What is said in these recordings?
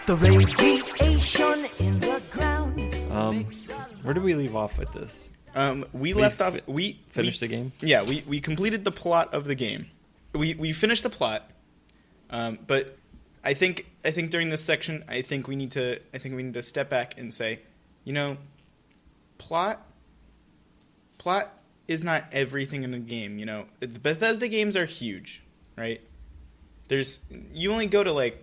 The radiation in the ground. Where did we leave off with this? We left off. We finished the game. Yeah, we completed the plot of the game. We finished the plot, but I think during this section, I think we need to step back and say, plot is not everything in the game. The Bethesda games are huge, right? You only go to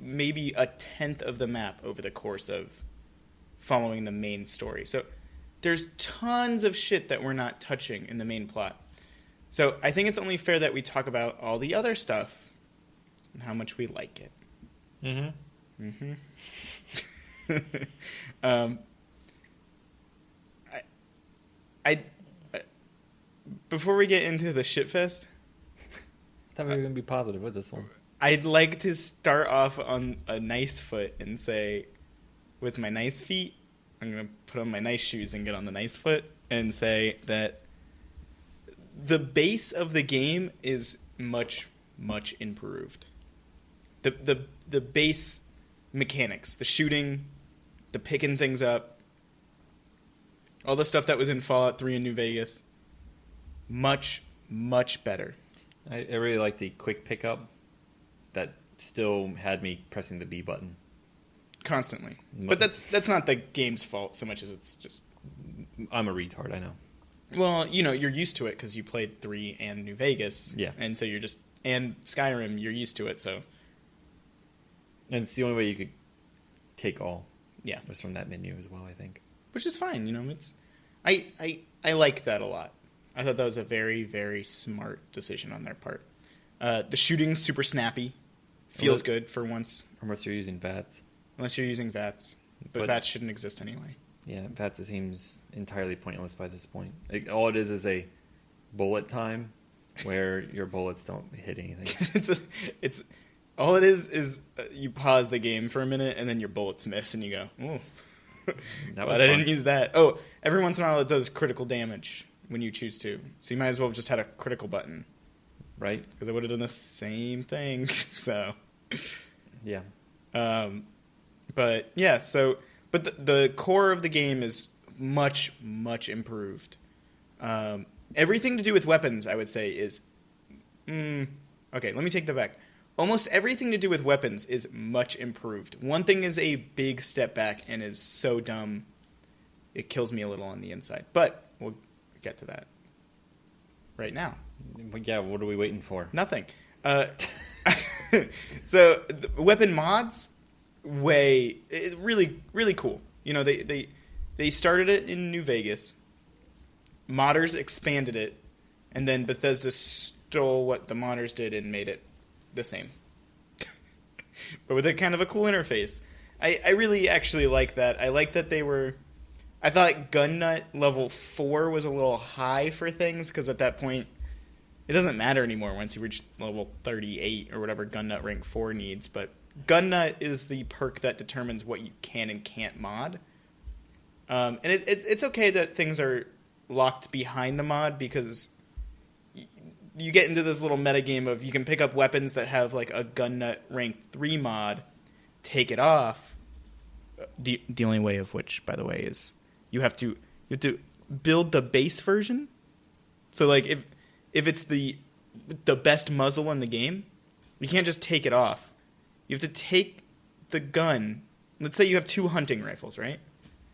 maybe a tenth of the map over the course of following the main story. So there's tons of shit that we're not touching in the main plot. So I think it's only fair that we talk about all the other stuff and how much we like it. Mm-hmm. I before we get into the shitfest, I thought we were going to be positive with this one. I'd like to start off on a nice foot and say, with my nice feet, I'm going to put on my nice shoes and get on the nice foot and say that the base of the game is much, much improved. The base mechanics, the shooting, the picking things up, all the stuff that was in Fallout 3 and New Vegas, much, much better. I really like the quick pickup that still had me pressing the B button constantly. But that's not the game's fault so much as it's just... I'm a retard, I know. Well, you're used to it because you played 3 and New Vegas. Yeah. And so you're just... And Skyrim, you're used to it, so... And it's the only way you could take all. Yeah. Was from that menu as well, I think. Which is fine, it's... I like that a lot. I thought that was a very, very smart decision on their part. The shooting's super snappy. Feels good for once. Unless you're using VATS. Unless you're using VATS. But VATS shouldn't exist anyway. Yeah, VATS seems entirely pointless by this point. All it is a bullet time where your bullets don't hit anything. it's all it is you pause the game for a minute and then your bullets miss and you go, oh. But I didn't use that. Oh, every once in a while it does critical damage when you choose to. So you might as well have just had a critical button. Right? Because I would have done the same thing. So, yeah. But yeah, but the core of the game is much, much improved. Everything to do with weapons, I would say, is... okay, let me take that back. Almost everything to do with weapons is much improved. One thing is a big step back and is so dumb, it kills me a little on the inside. But we'll get to that right now. Yeah, what are we waiting for? Nothing. So, the weapon mods, really, really cool. They started it in New Vegas. Modders expanded it, and then Bethesda stole what the modders did and made it the same. But with a kind of a cool interface. I really actually like that. I like that I thought Gunnut level 4 was a little high for things, because at that point, it doesn't matter anymore once you reach level 38 or whatever Gunnut rank 4 needs, but Gunnut is the perk that determines what you can and can't mod. And it's okay that things are locked behind the mod, because you get into this little metagame of you can pick up weapons that have like a Gunnut rank 3 mod, take it off. The only way of which, by the way, is you have to build the base version. So like if it's the best muzzle in the game, you can't just take it off. You have to take the gun. Let's say you have 2 hunting rifles, right?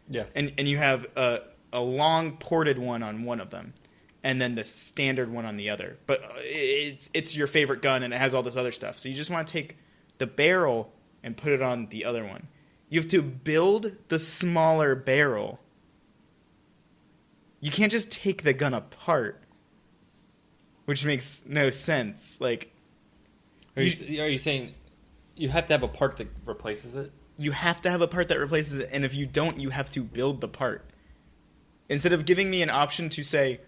Yes. And you have a long ported one on one of them, and then the standard one on the other. But it's your favorite gun, and it has all this other stuff. So you just want to take the barrel and put it on the other one. You have to build the smaller barrel. You can't just take the gun apart, which makes no sense. Like, are you saying you have to have a part that replaces it? You have to have a part that replaces it, and if you don't, you have to build the part. Instead of giving me an option to say,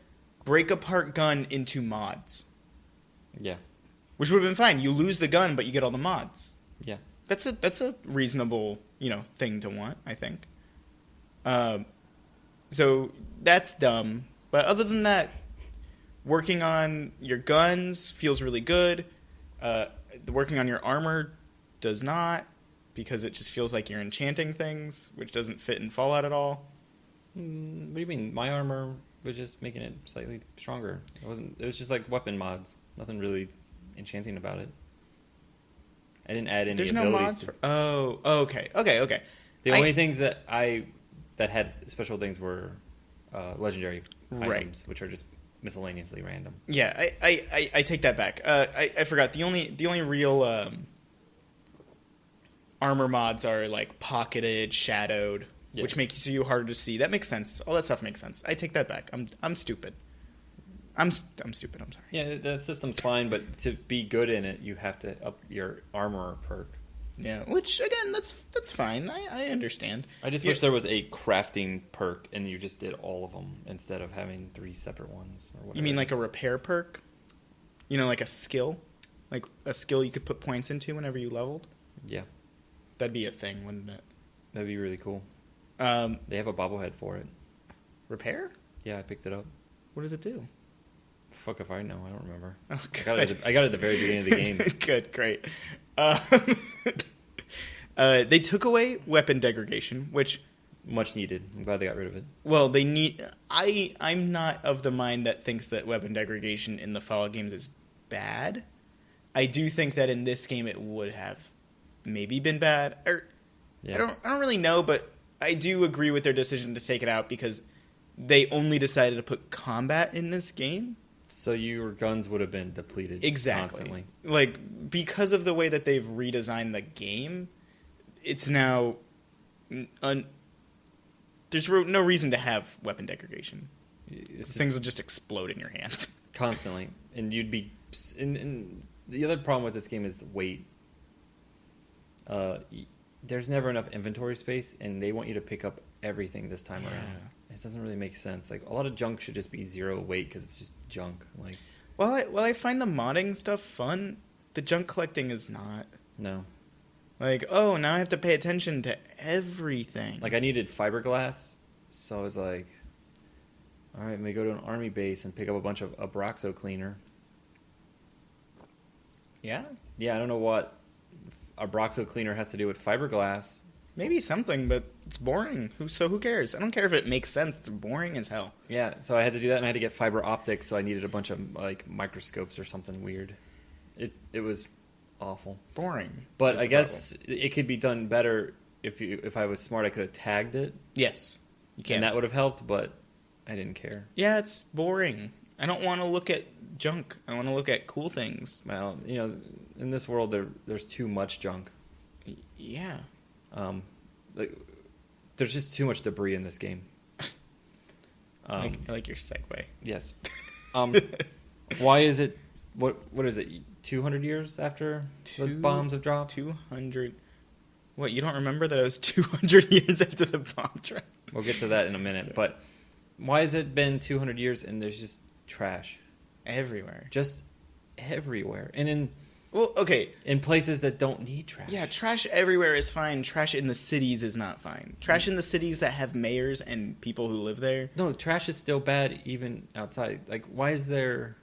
break apart gun into mods. Yeah. Which would have been fine. You lose the gun, but you get all the mods. Yeah. That's a reasonable, thing to want, I think. So that's dumb. But other than that, working on your guns feels really good. Working on your armor does not, because it just feels like you're enchanting things, which doesn't fit in Fallout at all. What do you mean? My armor was just making it slightly stronger. It was just like weapon mods. Nothing really enchanting about it. I didn't add any There's abilities. no mods for... Oh, okay. The only things that had special things were legendary items, which are just miscellaneously random. Yeah, I take that back. I forgot. The only real armor mods are like pocketed, shadowed, which makes you harder to see. That makes sense. All that stuff makes sense. I take that back. I'm stupid. I'm stupid. I'm sorry. Yeah, that system's fine, but to be good in it, you have to up your armor perk. Yeah, which again, that's fine. I understand. I just wish there was a crafting perk, and you just did all of them instead of having 3 separate ones. Or whatever. You mean like a repair perk? You know, like a skill, like a skill you could put points into whenever you leveled. Yeah, that'd be a thing, wouldn't it? That'd be really cool. They have a bobblehead for it. Repair? Yeah, I picked it up. What does it do? Fuck if I know. I don't remember. Oh, I got it at the very beginning of the game. Good, great. They took away weapon degradation, which much needed. I'm glad they got rid of it. Well, they need. I'm not of the mind that thinks that weapon degradation in the Fallout games is bad. I do think that in this game it would have maybe been bad. I don't really know, but I do agree with their decision to take it out because they only decided to put combat in this game. So your guns would have been depleted Exactly. constantly. Like, because of the way that they've redesigned the game, it's now... there's no reason to have weapon degradation. Things will just explode in your hands. Constantly. And you'd be... And the other problem with this game is the weight. There's never enough inventory space, and they want you to pick up everything this time around. It doesn't really make sense. Like, a lot of junk should just be 0 weight because it's just junk. Like, while I find the modding stuff fun, the junk collecting is not. No. Like, oh, now I have to pay attention to everything. Like, I needed fiberglass, so I was like, all right, let me go to an army base and pick up a bunch of Abraxo cleaner. Yeah? Yeah, I don't know what Abraxo cleaner has to do with fiberglass. Maybe something, but it's boring. Who cares? I don't care if it makes sense. It's boring as hell. Yeah, so I had to do that, and I had to get fiber optics, so I needed a bunch of like microscopes or something weird. It was awful. Boring. But I guess it could be done better if I was smart. I could have tagged it. Yes, you can. And that would have helped, but I didn't care. Yeah, it's boring. I don't want to look at junk. I want to look at cool things. Well, in this world, there's too much junk. Yeah. There's just too much debris in this game. I like your segue. Yes. Why is it? What is it? 200 years after the bombs have dropped? 200. What, you don't remember that it was 200 years after the bomb dropped? We'll get to that in a minute. But why has it been 200 years and there's just trash everywhere? Just everywhere, and in places that don't need trash. Yeah, trash everywhere is fine. Trash in the cities is not fine. Trash in the cities that have mayors and people who live there. No, trash is still bad even outside. Like, why is there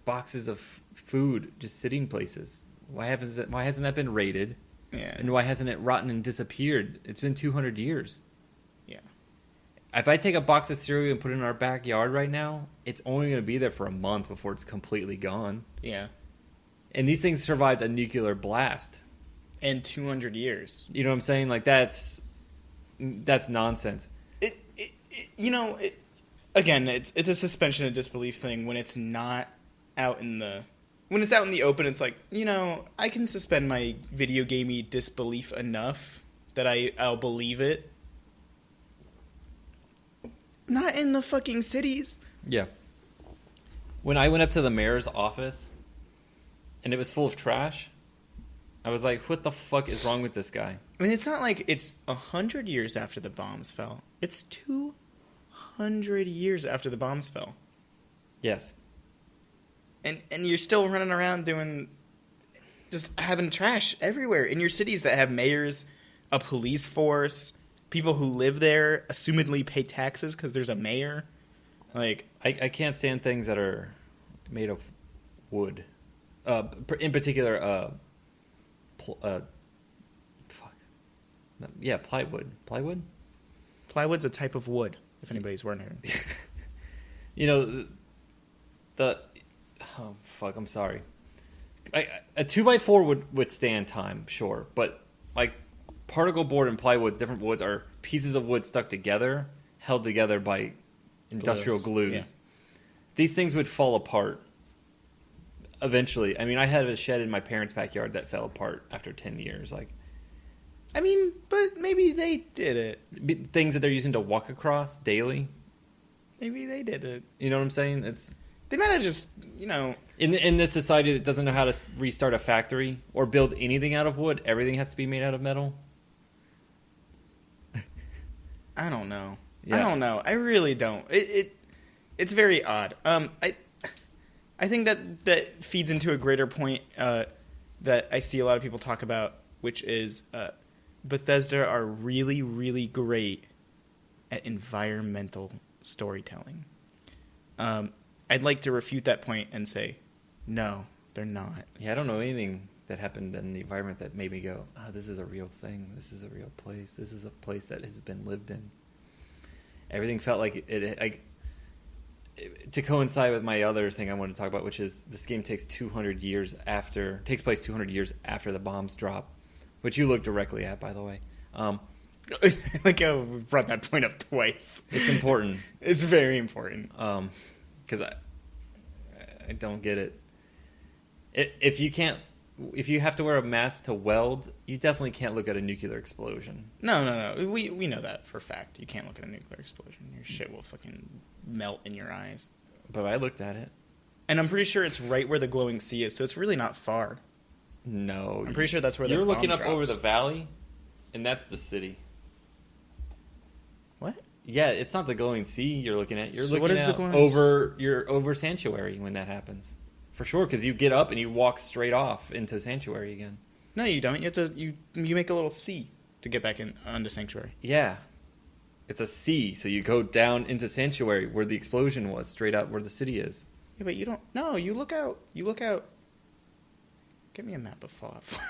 boxes of food just sitting places? Why hasn't that been raided? Yeah. And why hasn't it rotten and disappeared? It's been 200 years. Yeah. If I take a box of cereal and put it in our backyard right now, it's only going to be there for a month before it's completely gone. Yeah. And these things survived a nuclear blast. In 200 years. You know what I'm saying? Like, that's nonsense. Again, it's a suspension of disbelief thing when it's not out in the... When it's out in the open, it's like, I can suspend my video gamey disbelief enough that I'll believe it. Not in the fucking cities. Yeah. When I went up to the mayor's office and it was full of trash, I was like, what the fuck is wrong with this guy? I mean, it's not like it's 100 years after the bombs fell. It's 200 years after the bombs fell. Yes. And you're still running around just having trash everywhere in your cities that have mayors, a police force, people who live there, assumedly pay taxes because there's a mayor. Like, I can't stand things that are made of wood. In particular, Yeah, plywood. Plywood? Plywood's a type of wood, if anybody's wondering. You know, oh, fuck, I'm sorry. A 2x4 would withstand time, sure. But, like, particle board and plywood, different woods, are pieces of wood stuck together, held together by industrial glues. Yeah. These things would fall apart eventually. I mean, I had a shed in my parents' backyard that fell apart after 10 years. Like, I mean, but maybe they did it. things that they're using to walk across daily. Maybe they did it. You know what I'm saying? They might have just, In this society that doesn't know how to restart a factory or build anything out of wood, everything has to be made out of metal. I don't know. Yeah. I don't know. I really don't. It's very odd. I think that feeds into a greater point that I see a lot of people talk about, which is Bethesda are really, really great at environmental storytelling. I'd like to refute that point and say, no, they're not. Yeah, I don't know anything that happened in the environment that made me go, oh, this is a real thing. This is a real place. This is a place that has been lived in. Everything felt like it to coincide with my other thing I wanted to talk about, which is this game takes place 200 years after the bombs drop, which you look directly at, by the way. Like I brought that point up twice. It's important. It's very important. Because I don't get it. If you have to wear a mask to weld, you definitely can't look at a nuclear explosion. No. We know that for a fact. You can't look at a nuclear explosion. Your shit will fucking melt in your eyes. But I looked at it. And I'm pretty sure it's right where the glowing sea is, so it's really not far. No. I'm pretty sure that's where you're the bomb looking up drops. over the valley, and that's the city. What? Yeah, it's not the glowing sea you're looking at. You're So looking what is the out glowing you're over Sanctuary when that happens. For sure, because you get up and you walk straight off into Sanctuary again. No, you don't. You have to. You make a little C to get back in onto Sanctuary. Yeah. It's a C, so you go down into Sanctuary where the explosion was, straight out where the city is. Yeah, but you don't. No, you look out. You look out. Get me a map of Fallout 4.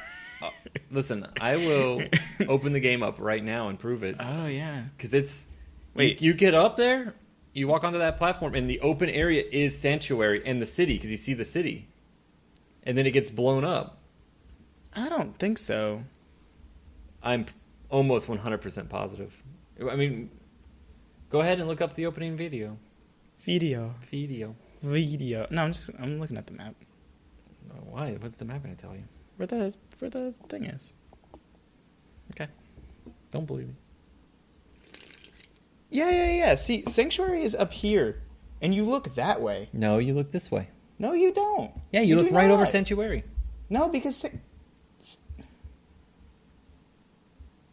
Listen, I will open the game up right now and prove it. Oh yeah. Because it's... Wait. You get up there, you walk onto that platform, and the open area is Sanctuary and the city, because you see the city. And then it gets blown up. I don't think so. I'm almost 100% positive. I mean, go ahead and look up the opening video. Video. No, I'm looking at the map. Why? What's the map going to tell you? Where the thing is. Okay. Don't believe me. Yeah. See, Sanctuary is up here, and you look that way. No, you look this way. No, you don't. Yeah, you look do right not. over Sanctuary. No, because...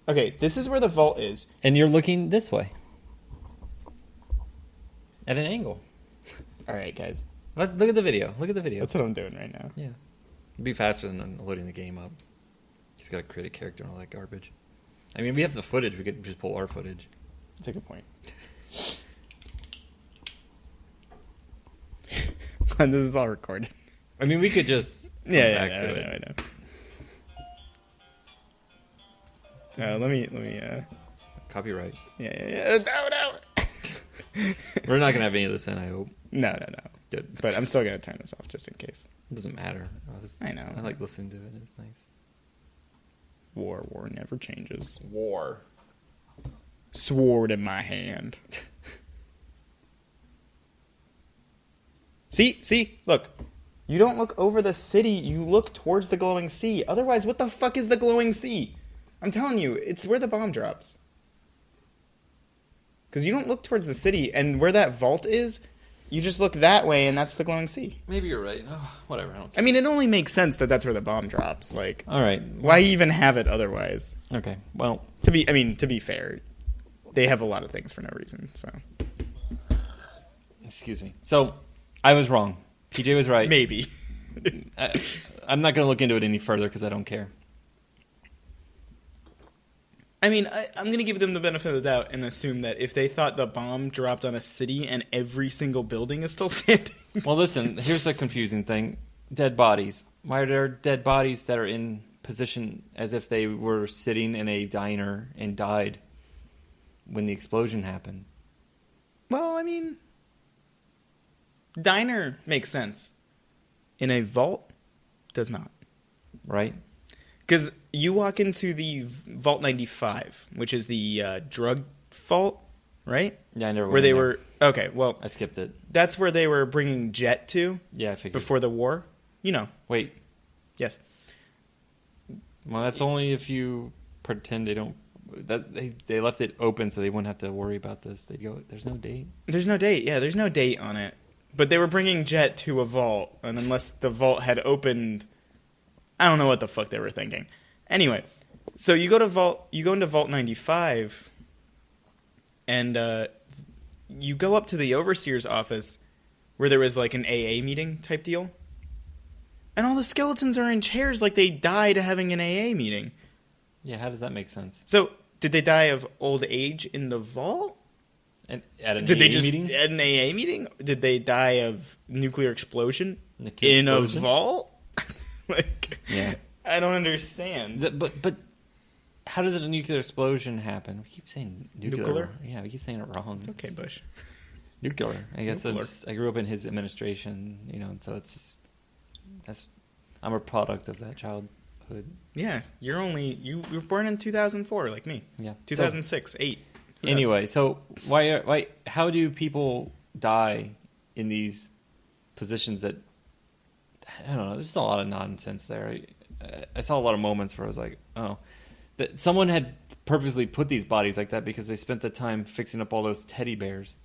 Okay, this is where the vault is. And you're looking this way. At an angle. All right, guys. Look at the video. Look at the video. That's what I'm doing right now. Yeah. It'd be faster than loading the game up. He's got to create a character and all that garbage. I mean, we have the footage. We could just pull our footage. That's a good point. And this is all recorded. I mean, we could just come back to it. I know. Let me. Copyright. Yeah. No. We're not going to have any of this in, I hope. No. Good. But I'm still gonna turn this off just in case. It doesn't matter. I know. I like listening to it. It's nice. War never changes. War. Sword in my hand. See, look. You don't look over the city, you look towards the glowing sea. Otherwise, what the fuck is the glowing sea? I'm telling you, it's where the bomb drops. Because you don't look towards the city, and where that vault is, you just look that way, and that's the glowing sea. Maybe you're right. Oh, whatever. I don't care. I mean, it only makes sense that that's where the bomb drops. Like, all right. Why even have it otherwise? Okay. Well, to be fair, they have a lot of things for no reason. So, excuse me. So, I was wrong. TJ was right. Maybe. I'm not going to look into it any further because I don't care. I mean, I'm going to give them the benefit of the doubt and assume that if they thought the bomb dropped on a city and every single building is still standing... Well, listen, here's the confusing thing. Dead bodies. Why are there dead bodies that are in position as if they were sitting in a diner and died when the explosion happened. Well, I mean, diner makes sense. In a vault, does not. Right? Because you walk into the Vault 95, which is the drug vault, right? Yeah, I never went Where they in there. were... Okay, well, I skipped it. that's where they were bringing Jet to Yeah, I figured. before the war. You know. Wait. Yes. Well, that's only if you pretend they don't... They left it open so they wouldn't have to worry about this. They go, there's no date. There's no date. Yeah, there's no date on it. But they were bringing Jet to a vault, and unless the vault had opened, I don't know what the fuck they were thinking. Anyway, so you go into Vault 95, and you go up to the overseer's office, where there was like an AA meeting type deal, and all the skeletons are in chairs like they died having an AA meeting. Yeah, how does that make sense? So, did they die of old age in the vault? And at an Did they AA just meeting? at an AA meeting? Did they die of nuclear explosion Nuclear in explosion? a vault? Like, Yeah. I don't understand. But how does a nuclear explosion happen? We keep saying Nuclear? Yeah, we keep saying it wrong. It's okay, Bush. Nuclear. I guess Nuclear. I grew up in his administration, so it's just I'm a product of that childhood. Yeah, you were born in 2004, like me. Yeah. 2006, 8. Who knows? Anyway, so how do people die in these positions that I don't know? There's just a lot of nonsense there. I saw a lot of moments where I was like, oh, that someone had purposely put these bodies like that because they spent the time fixing up all those teddy bears.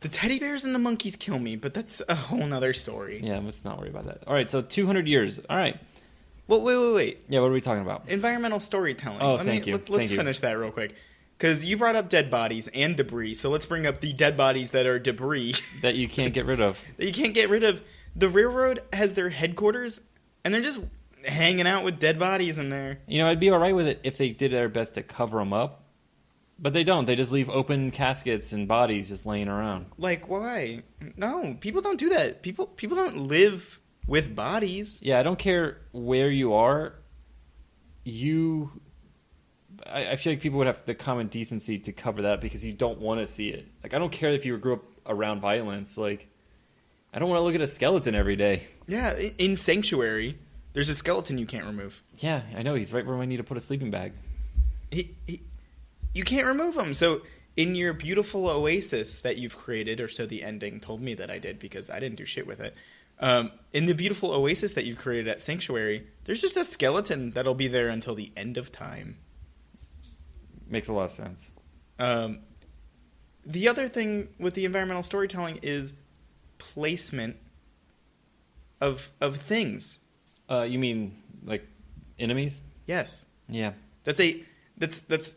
The teddy bears and the monkeys kill me, but that's a whole nother story. Yeah, let's not worry about that. All right, so 200 years. All right. Well, wait. Yeah, what are we talking about? Environmental storytelling. Oh, thank you. Let's Thank you. finish that real quick. Because you brought up dead bodies and debris, so let's bring up the dead bodies that are debris. That you can't get rid of. That you can't get rid of. The railroad has their headquarters, and they're just hanging out with dead bodies in there. I'd be all right with it if they did their best to cover them up. But they don't. They just leave open caskets and bodies just laying around. Like, why? No, people don't do that. People don't live with bodies. Yeah, I don't care where you are. I feel like people would have the common decency to cover that because you don't want to see it. Like, I don't care if you grew up around violence. Like, I don't want to look at a skeleton every day. Yeah, in Sanctuary, there's a skeleton you can't remove. Yeah, I know. He's right where I need to put a sleeping bag. You can't remove him. So in your beautiful oasis that you've created, or so the ending told me that I did because I didn't do shit with it. In the beautiful oasis that you've created at Sanctuary, there's just a skeleton that'll be there until the end of time. Makes a lot of sense. The other thing with the environmental storytelling is placement of things. You mean like enemies? Yes. Yeah. That's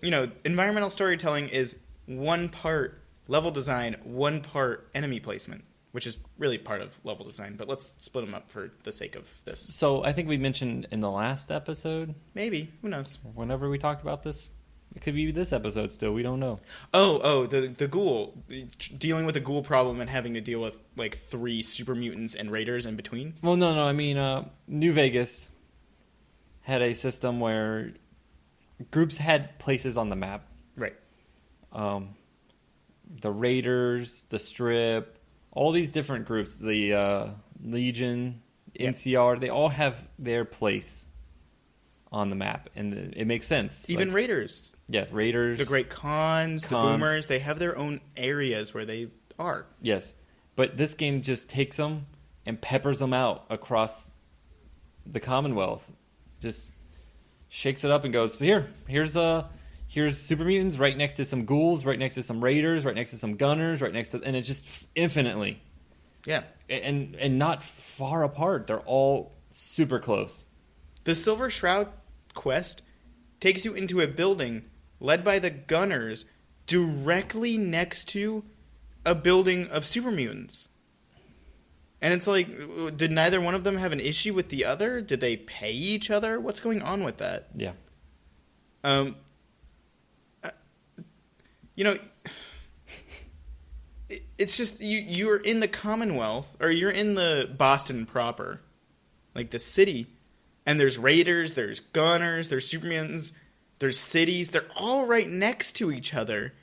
environmental storytelling is one part level design, one part enemy placement, which is really part of level design, but let's split them up for the sake of this. So I think we mentioned in the last episode, Maybe, who knows? whenever we talked about this, it could be this episode still, we don't know. The ghoul, dealing with the ghoul problem and having to deal with like 3 super mutants and raiders in between. Well, no, I mean, New Vegas had a system where groups had places on the map. Right. The Raiders, the Strip, all these different groups, the Legion, NCR, they all have their place on the map, and it makes sense. Even like, raiders. Yeah, Raiders. The Great Khans, the Boomers, they have their own areas where they are. Yes, but this game just takes them and peppers them out across the Commonwealth. Just shakes it up and goes, here's super mutants right next to some ghouls, right next to some raiders, right next to some gunners, right next to, and it's just infinitely. Yeah. And not far apart. They're all super close. The Silver Shroud quest takes you into a building led by the gunners directly next to a building of super mutants. And it's like, did neither one of them have an issue with the other? Did they pay each other? What's going on with that? Yeah. It's just, you're in the Commonwealth, or you're in the Boston proper, like the city, And there's raiders, there's gunners, there's supermutants, there's cities. They're all right next to each other.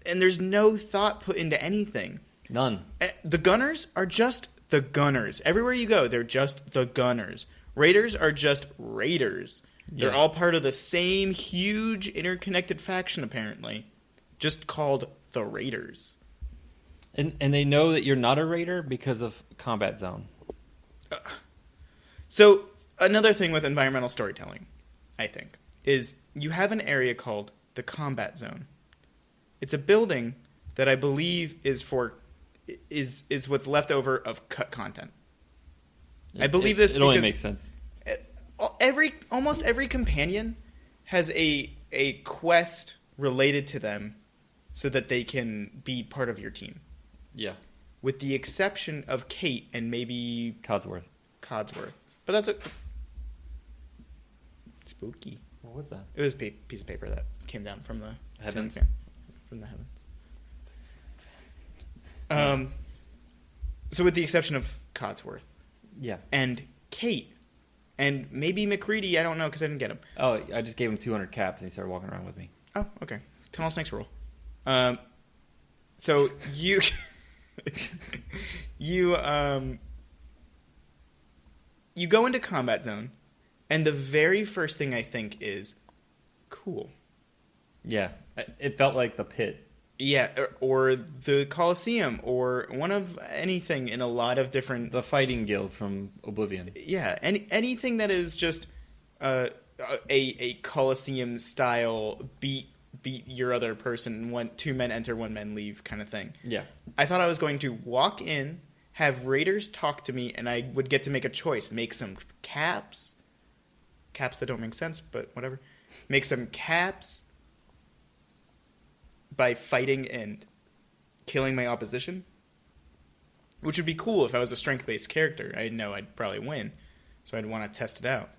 And there's no thought put into anything. None. The gunners are just the gunners. Everywhere you go, they're just the gunners. Raiders are just raiders. They're all part of the same huge interconnected faction, apparently. Just called the Raiders. And they know that you're not a raider because of combat zone. So, another thing with environmental storytelling, I think, is you have an area called the combat zone. It's a building that I believe is what's left over of cut content. I believe this it only makes sense. Almost every companion has a quest related to them so that they can be part of your team. Yeah. With the exception of Kate and maybe Codsworth. But that's spooky. What was that? It was a piece of paper that came down from the heavens. From the heavens. So with the exception of Codsworth. Yeah. And Kate. And maybe McCready, I don't know because I didn't get him. Oh, I just gave him 200 caps and he started walking around with me. Oh, okay. Tunnel Snakes rule. So you you go into combat zone, and the very first thing I think is cool. Yeah, it felt like the pit. Yeah, or the Coliseum, or one of anything in a lot of different... The fighting guild from Oblivion. Yeah, anything that is just a Coliseum-style beat your other person, two men enter, one man leave kind of thing. Yeah. I thought I was going to walk in, have raiders talk to me, and I would get to make a choice. Make some caps. Caps that don't make sense, but whatever. Make some caps by fighting and killing my opposition, which would be cool if I was a strength-based character. I know I'd probably win, so I'd want to test it out.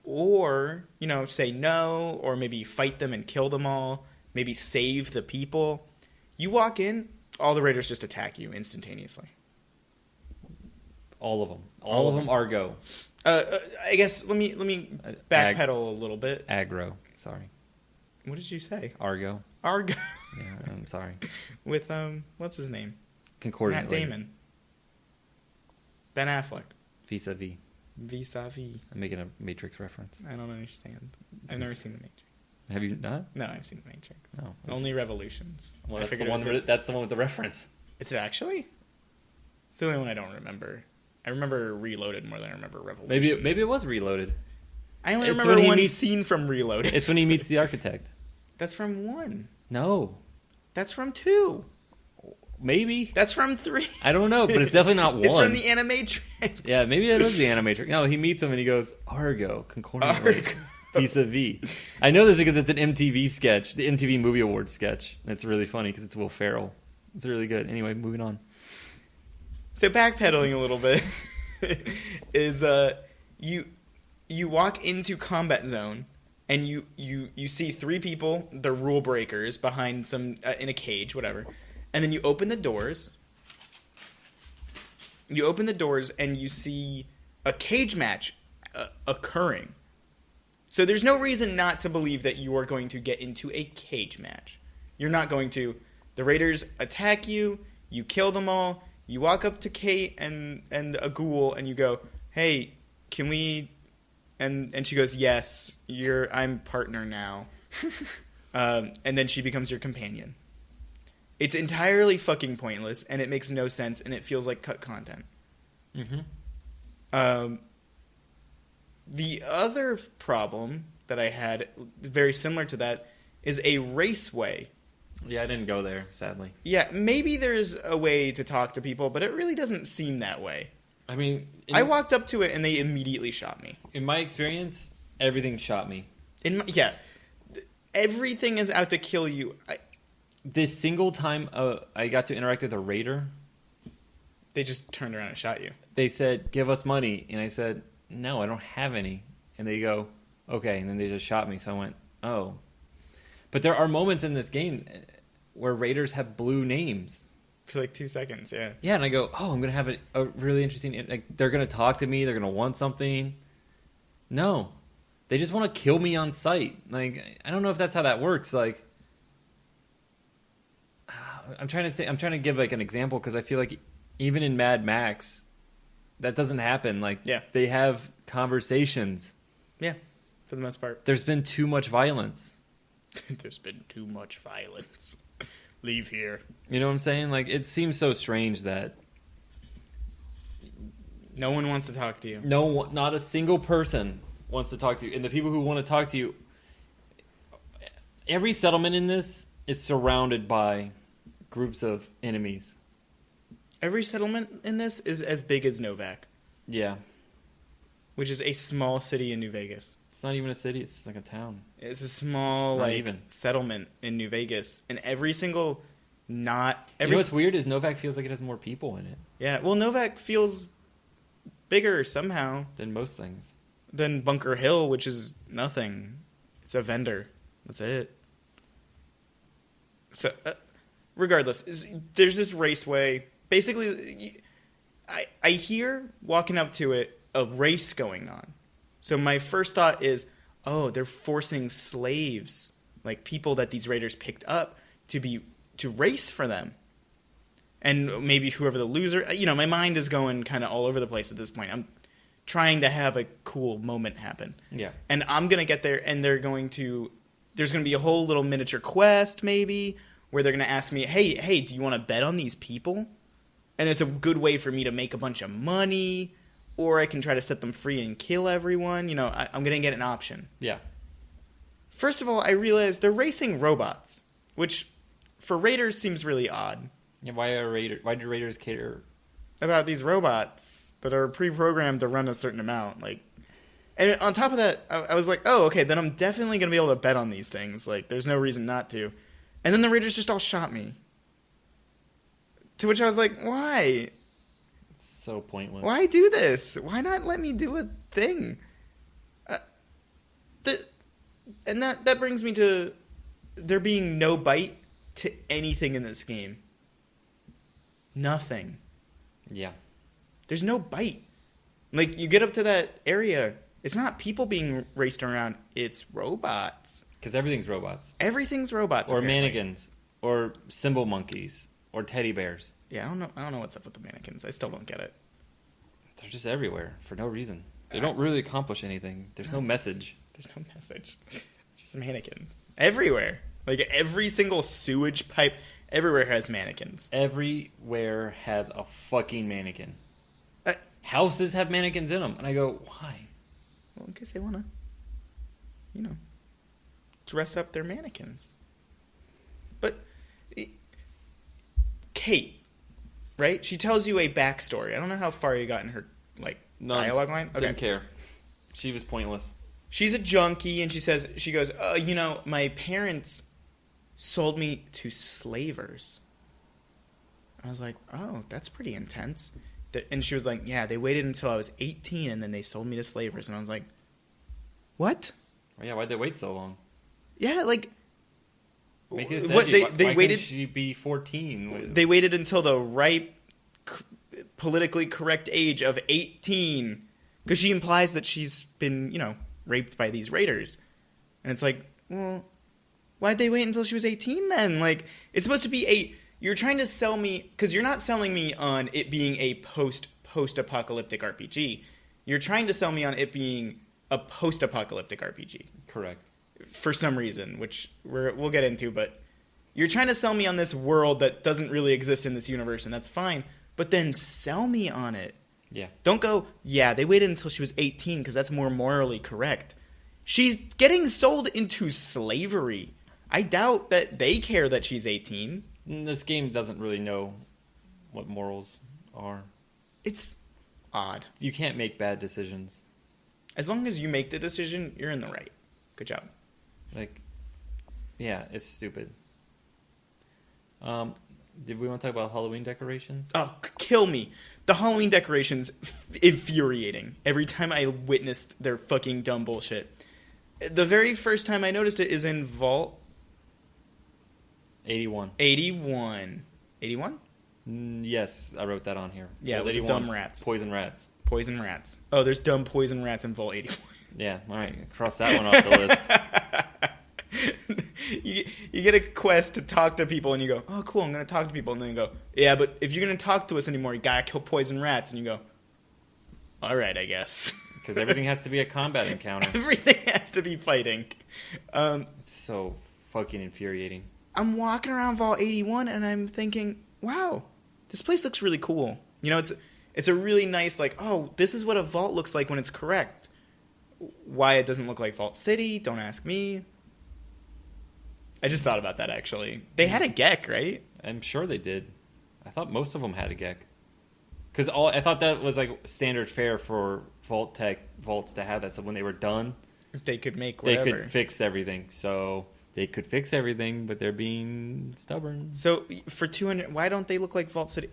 Or, say no, or maybe fight them and kill them all, maybe save the people. You walk in, all the raiders just attack you instantaneously. All of them. All of them are go. I guess let me backpedal a little bit. Aggro. Sorry. What did you say? Argo. Argo. Yeah, I'm sorry. With what's his name? Concordant. Matt Damon. Ben Affleck. Vis-a-vis. Vis-a-vis. I'm making a Matrix reference. I don't understand. I've never seen The Matrix. Have you not? No, I've seen The Matrix. No. Only Revolutions. Well, that's the one with the reference. It's actually? It's the only one I don't remember. I remember Reloaded more than I remember Revolutions. Maybe it was Reloaded. I only remember one scene from Reloaded. It's when he meets the architect. That's from 1. No. That's from 2. Maybe. That's from 3. I don't know, but it's definitely not 1. It's from the Animatrix. Yeah, maybe that was the Animatrix. No, he meets him and he goes, Argo, concordantly, vis-a-vis. I know this because it's an MTV sketch, the MTV Movie Awards sketch. And it's really funny because it's Will Ferrell. It's really good. Anyway, moving on. So backpedaling a little bit is you walk into combat zone and you see 3 people, the rule breakers, behind some in a cage, whatever, and then you open the doors. You open the doors and you see a cage match occurring. So there's no reason not to believe that you are going to get into a cage match. You're not going to. The raiders attack you. You kill them all. You walk up to Kate and a ghoul and you go, "Hey, can we?" And she goes, "Yes, I'm partner now." And then she becomes your companion. It's entirely fucking pointless, and it makes no sense, and it feels like cut content. Mm-hmm. The other problem that I had, very similar to that, is a raceway. Yeah, I didn't go there, sadly. Yeah, maybe there's a way to talk to people, but it really doesn't seem that way. I mean... I walked up to it, and they immediately shot me. In my experience, everything shot me. Everything is out to kill you. This single time I got to interact with a raider... They just turned around and shot you. They said, "Give us money." And I said, "No, I don't have any." And they go, "Okay." And then they just shot me. So I went, "Oh." But there are moments in this game where raiders have blue names. For like 2 seconds, yeah. Yeah, and I go, "Oh, I'm going to have a really interesting... Like, they're going to talk to me. They're going to want something." No. They just want to kill me on sight. Like, I don't know if that's how that works. Like, I'm trying to give like an example because I feel like even in Mad Max, that doesn't happen. Like, they have conversations. Yeah, for the most part. There's been too much violence. There's been too much violence. Leave here. You know what I'm saying? Like, it seems so strange that no one wants to talk to you. No, not a single person wants to talk to you. And the people who want to talk to you, every settlement in this is surrounded by groups of enemies. Every settlement in this is as big as Novak. Yeah. Which is a small city in New Vegas. It's not even a city, it's like a town. It's a small settlement in New Vegas. And every single you know what's weird is Novak feels like it has more people in it. Yeah, well, Novak feels bigger somehow. Than most things. Than Bunker Hill, which is nothing. It's a vendor. That's it. So, regardless, there's this raceway. Basically, I hear, walking up to it, a race going on. So my first thought is, oh, they're forcing slaves, like people that these raiders picked up, to race for them. And maybe whoever the loser... my mind is going kind of all over the place at this point. I'm trying to have a cool moment happen. Yeah. And I'm going to get there, and there's going to be a whole little miniature quest, maybe, where they're going to ask me, hey, do you want to bet on these people? And it's a good way for me to make a bunch of money, or I can try to set them free and kill everyone. I'm going to get an option. Yeah. First of all, I realized they're racing robots, which for raiders seems really odd. Yeah, why do raiders care about these robots that are pre-programmed to run a certain amount? And on top of that, I was like, oh, okay, then I'm definitely going to be able to bet on these things. Like, there's no reason not to. And then the raiders just all shot me. To which I was like, why? It's so pointless. Why do this? Why not let me do a thing? And that brings me to there being no bite to anything in this game. Nothing. Yeah. There's no bite. Like, you get up to that area, it's not people being raced around, it's robots. Because everything's robots. Everything's robots. Or apparently. mannequins. Or symbol monkeys. Or teddy bears. Yeah, I don't know what's up with the mannequins. I still don't get it. They're just everywhere for no reason. They don't really accomplish anything. There's no message. There's no message. Just mannequins. Everywhere. Like, every single sewage pipe, everywhere has mannequins. Everywhere has a fucking mannequin. Houses have mannequins in them. And I go, why? Well, in case they want to, dress up their mannequins. But Kate, right? She tells you a backstory. I don't know how far you got in her, dialogue line. Okay. Didn't care. She was pointless. She's a junkie, and she goes, my parents sold me to slavers. I was like, oh, that's pretty intense. And she was like, yeah, they waited until I was 18, and then they sold me to slavers. And I was like, what? Well, yeah, why'd they wait so long? Yeah, make it essentially. Why waited. Couldn't she be 14? They waited until the ripe, politically correct age of 18, because she implies that she's been, raped by these raiders, and it's like, well, why'd they wait until she was 18 then? Like, it's supposed to be you're trying to sell me, because you're not selling me on it being a post-apocalyptic RPG. You're trying to sell me on it being a post-apocalyptic RPG. Correct. For some reason, which we'll get into, but you're trying to sell me on this world that doesn't really exist in this universe, and that's fine, but then sell me on it. Yeah. Don't go, yeah, they waited until she was 18 because that's more morally correct. She's getting sold into slavery. I doubt that they care that she's 18. This game doesn't really know what morals are. It's odd. You can't make bad decisions. As long as you make the decision, you're in the right. Good job. Yeah, it's stupid. Did we want to talk about Halloween decorations? Oh, kill me. The Halloween decorations, infuriating. Every time I witnessed their fucking dumb bullshit. The very first time I noticed it is in Vault 81. 81. 81? Yes, I wrote that on here. Yeah, Vault with 81, the dumb rats. Poison rats. Poison rats. Oh, there's dumb poison rats in Vault 81. Yeah, all right. Cross that one off the list. You get a quest to talk to people, and you go, oh, cool, I'm going to talk to people. And then you go, yeah, but if you're going to talk to us anymore, you got to kill poison rats. And you go, all right, I guess. Because everything has to be a combat encounter. Everything has to be fighting. It's so fucking infuriating. I'm walking around Vault 81, and I'm thinking, wow, this place looks really cool. You know, it's a really nice, like, oh, this is what a vault looks like when it's correct. Why it doesn't look like Vault City, don't ask me. I just thought about that, actually. They had a Gek, right? I'm sure they did. I thought most of them had a Gek. Because I thought that was like standard fare for Vault Tech vaults to have that. So when they were done, they could make whatever. They could fix everything. So they could fix everything, but they're being stubborn. So for 200, why don't they look like Vault City?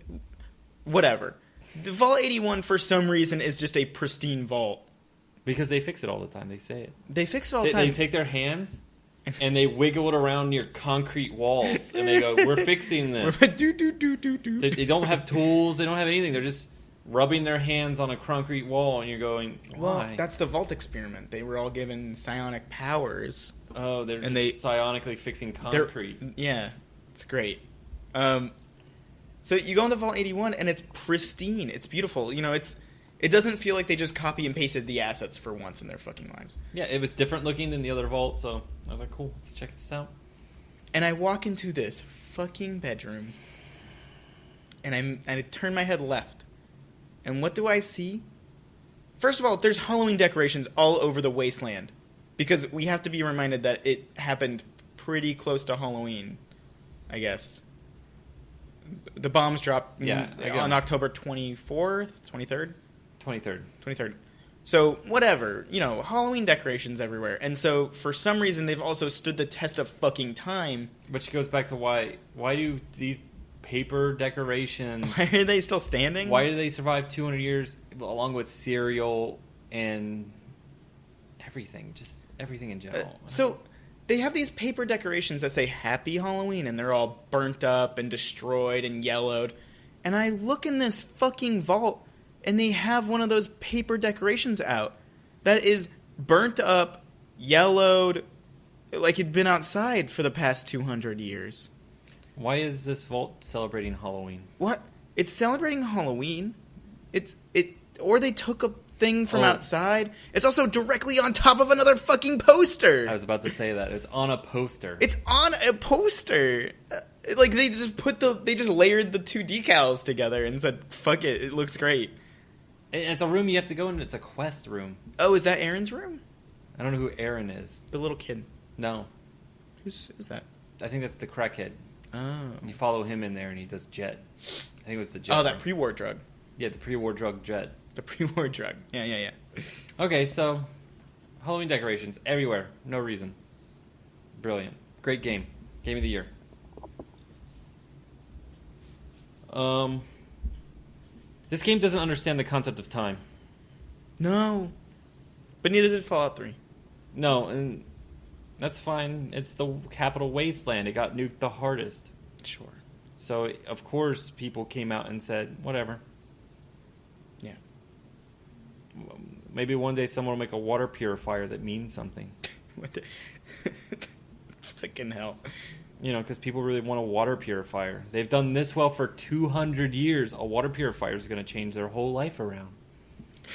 Whatever. The Vault 81, for some reason, is just a pristine vault. Because they fix it all the time. They say it. They fix it all the time. They take their hands and they wiggle it around your concrete walls. And they go, we're fixing this. They don't have tools. They don't have anything. They're just rubbing their hands on a concrete wall. And you're going, why? Well, that's the vault experiment. They were all given psionic powers. Oh, they're just psionically fixing concrete. Yeah, it's great. So you go into Vault 81, and it's pristine. It's beautiful. You know, it doesn't feel like they just copy and pasted the assets for once in their fucking lives. Yeah, it was different looking than the other vault, so I was like, cool, let's check this out. And I walk into this fucking bedroom, and I turn my head left. And what do I see? First of all, there's Halloween decorations all over the wasteland. Because we have to be reminded that it happened pretty close to Halloween, I guess. The bombs dropped on October 24th, 23rd? 23rd. So, whatever. You know, Halloween decorations everywhere. And so, for some reason, they've also stood the test of fucking time. Which goes back to why do these paper decorations... Why are they still standing? Why do they survive 200 years along with cereal and everything? Just everything in general. So, they have these paper decorations that say Happy Halloween, and they're all burnt up and destroyed and yellowed. And I look in this fucking vault, and they have one of those paper decorations out that is burnt up, yellowed, like it'd been outside for the past 200 years. Why is this vault celebrating Halloween? What? It's celebrating Halloween. Or they took a thing from outside. It's also directly on top of another fucking poster. I was about to say that. It's on a poster. It's on a poster. Like they just layered the two decals together and said, "Fuck it, it looks great." It's a room you have to go in. It's a quest room. Oh, is that Aaron's room? I don't know who Aaron is. The little kid. No. Who's that? I think that's the crackhead. Oh. You follow him in there and he does jet. I think it was the jet. Oh, that pre-war drug. Yeah, the pre-war drug jet. The pre-war drug. Yeah. Okay, so Halloween decorations everywhere. No reason. Brilliant. Great game. Game of the year. This game doesn't understand the concept of time. No. But neither did Fallout 3. No, and that's fine. It's the capital wasteland. It got nuked the hardest. Sure. So, of course, people came out and said, whatever. Yeah. Maybe one day someone will make a water purifier that means something. What the... Fucking hell. You know, because people really want a water purifier. They've done this well for 200 years. A water purifier is going to change their whole life around.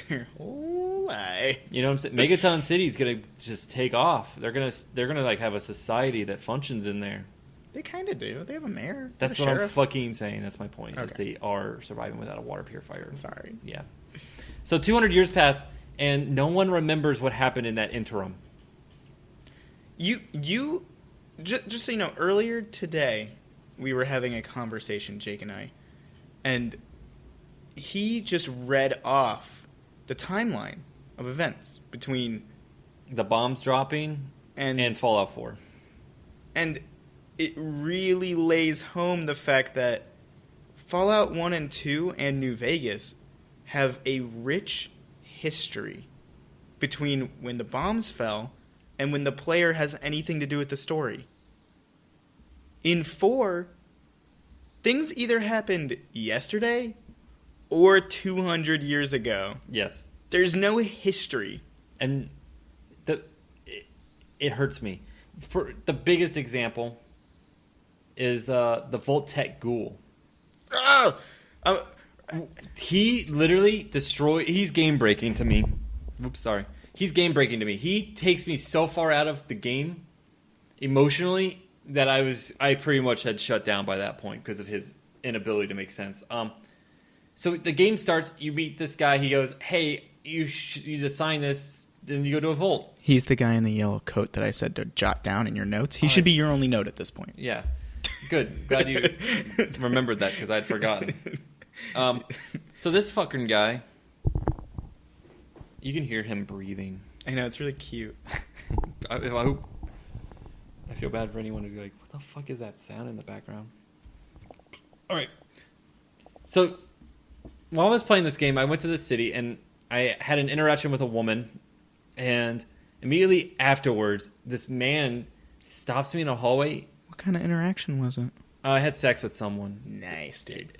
Their whole life. You know what I'm saying? Megaton City is going to just take off. They're gonna like have a society that functions in there. They kind of do. They have a mayor. That's what I'm fucking saying. That's my point. Okay. Is they are surviving without a water purifier. Sorry. Yeah. So 200 years pass, and no one remembers what happened in that interim. Just so you know, earlier today, we were having a conversation, Jake and I, and he just read off the timeline of events between the bombs dropping and Fallout 4. And it really lays home the fact that Fallout 1 and 2 and New Vegas have a rich history between when the bombs fell and when the player has anything to do with the story. In 4, things either happened yesterday or 200 years ago. Yes. There's no history. And it hurts me. For the biggest example is the Voltec Ghoul. Oh! He literally destroyed. He's game breaking to me. Oops, sorry. He's game breaking to me. He takes me so far out of the game emotionally that I pretty much had shut down by that point because of his inability to make sense. So the game starts. You meet this guy. He goes, "Hey, you need to sign this." Then you go to a vault. He's the guy in the yellow coat that I said to jot down in your notes. He should be your only note at this point. Yeah, good. Glad you remembered that because I'd forgotten. So this fucking guy, you can hear him breathing. I know, it's really cute. I feel bad for anyone who's like, what the fuck is that sound in the background? All right. So while I was playing this game, I went to the city and I had an interaction with a woman, and immediately afterwards, this man stops me in a hallway. What kind of interaction was it? I had sex with someone. Nice, dude.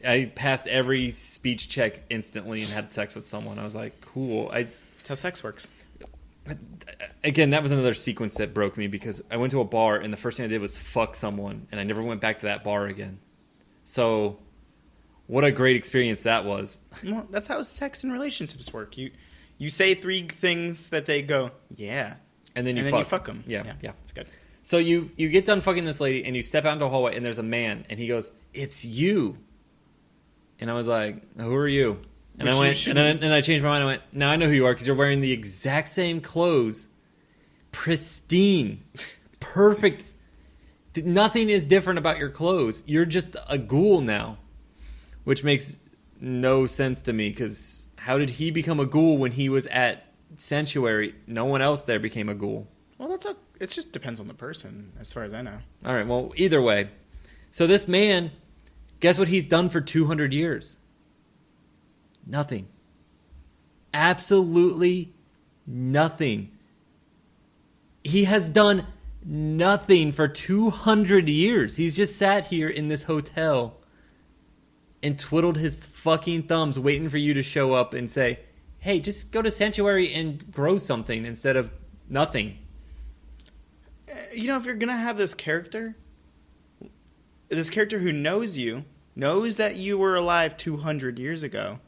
I passed every speech check instantly and had sex with someone. I was like, cool. That's how sex works. Again, that was another sequence that broke me because I went to a bar and the first thing I did was fuck someone, and I never went back to that bar again. So, what a great experience that was. Well, that's how sex and relationships work. You say 3 things that they go, yeah, and then you fuck them. Yeah. It's good. So you get done fucking this lady, and you step out into a hallway, and there's a man, and he goes, "It's you." And I was like, "Who are you?" And I went, and I changed my mind. I went, "Now I know who you are because you're wearing the exact same clothes, pristine, perfect. Nothing is different about your clothes. You're just a ghoul now," which makes no sense to me because how did he become a ghoul when he was at Sanctuary? No one else there became a ghoul. Well, it just depends on the person, as far as I know. All right, well, either way. So this man, guess what he's done for 200 years? Nothing. Absolutely nothing. He has done nothing for 200 years. He's just sat here in this hotel and twiddled his fucking thumbs waiting for you to show up and say, hey, just go to Sanctuary and grow something instead of nothing. You know, if you're going to have this character who knows you, knows that you were alive 200 years ago.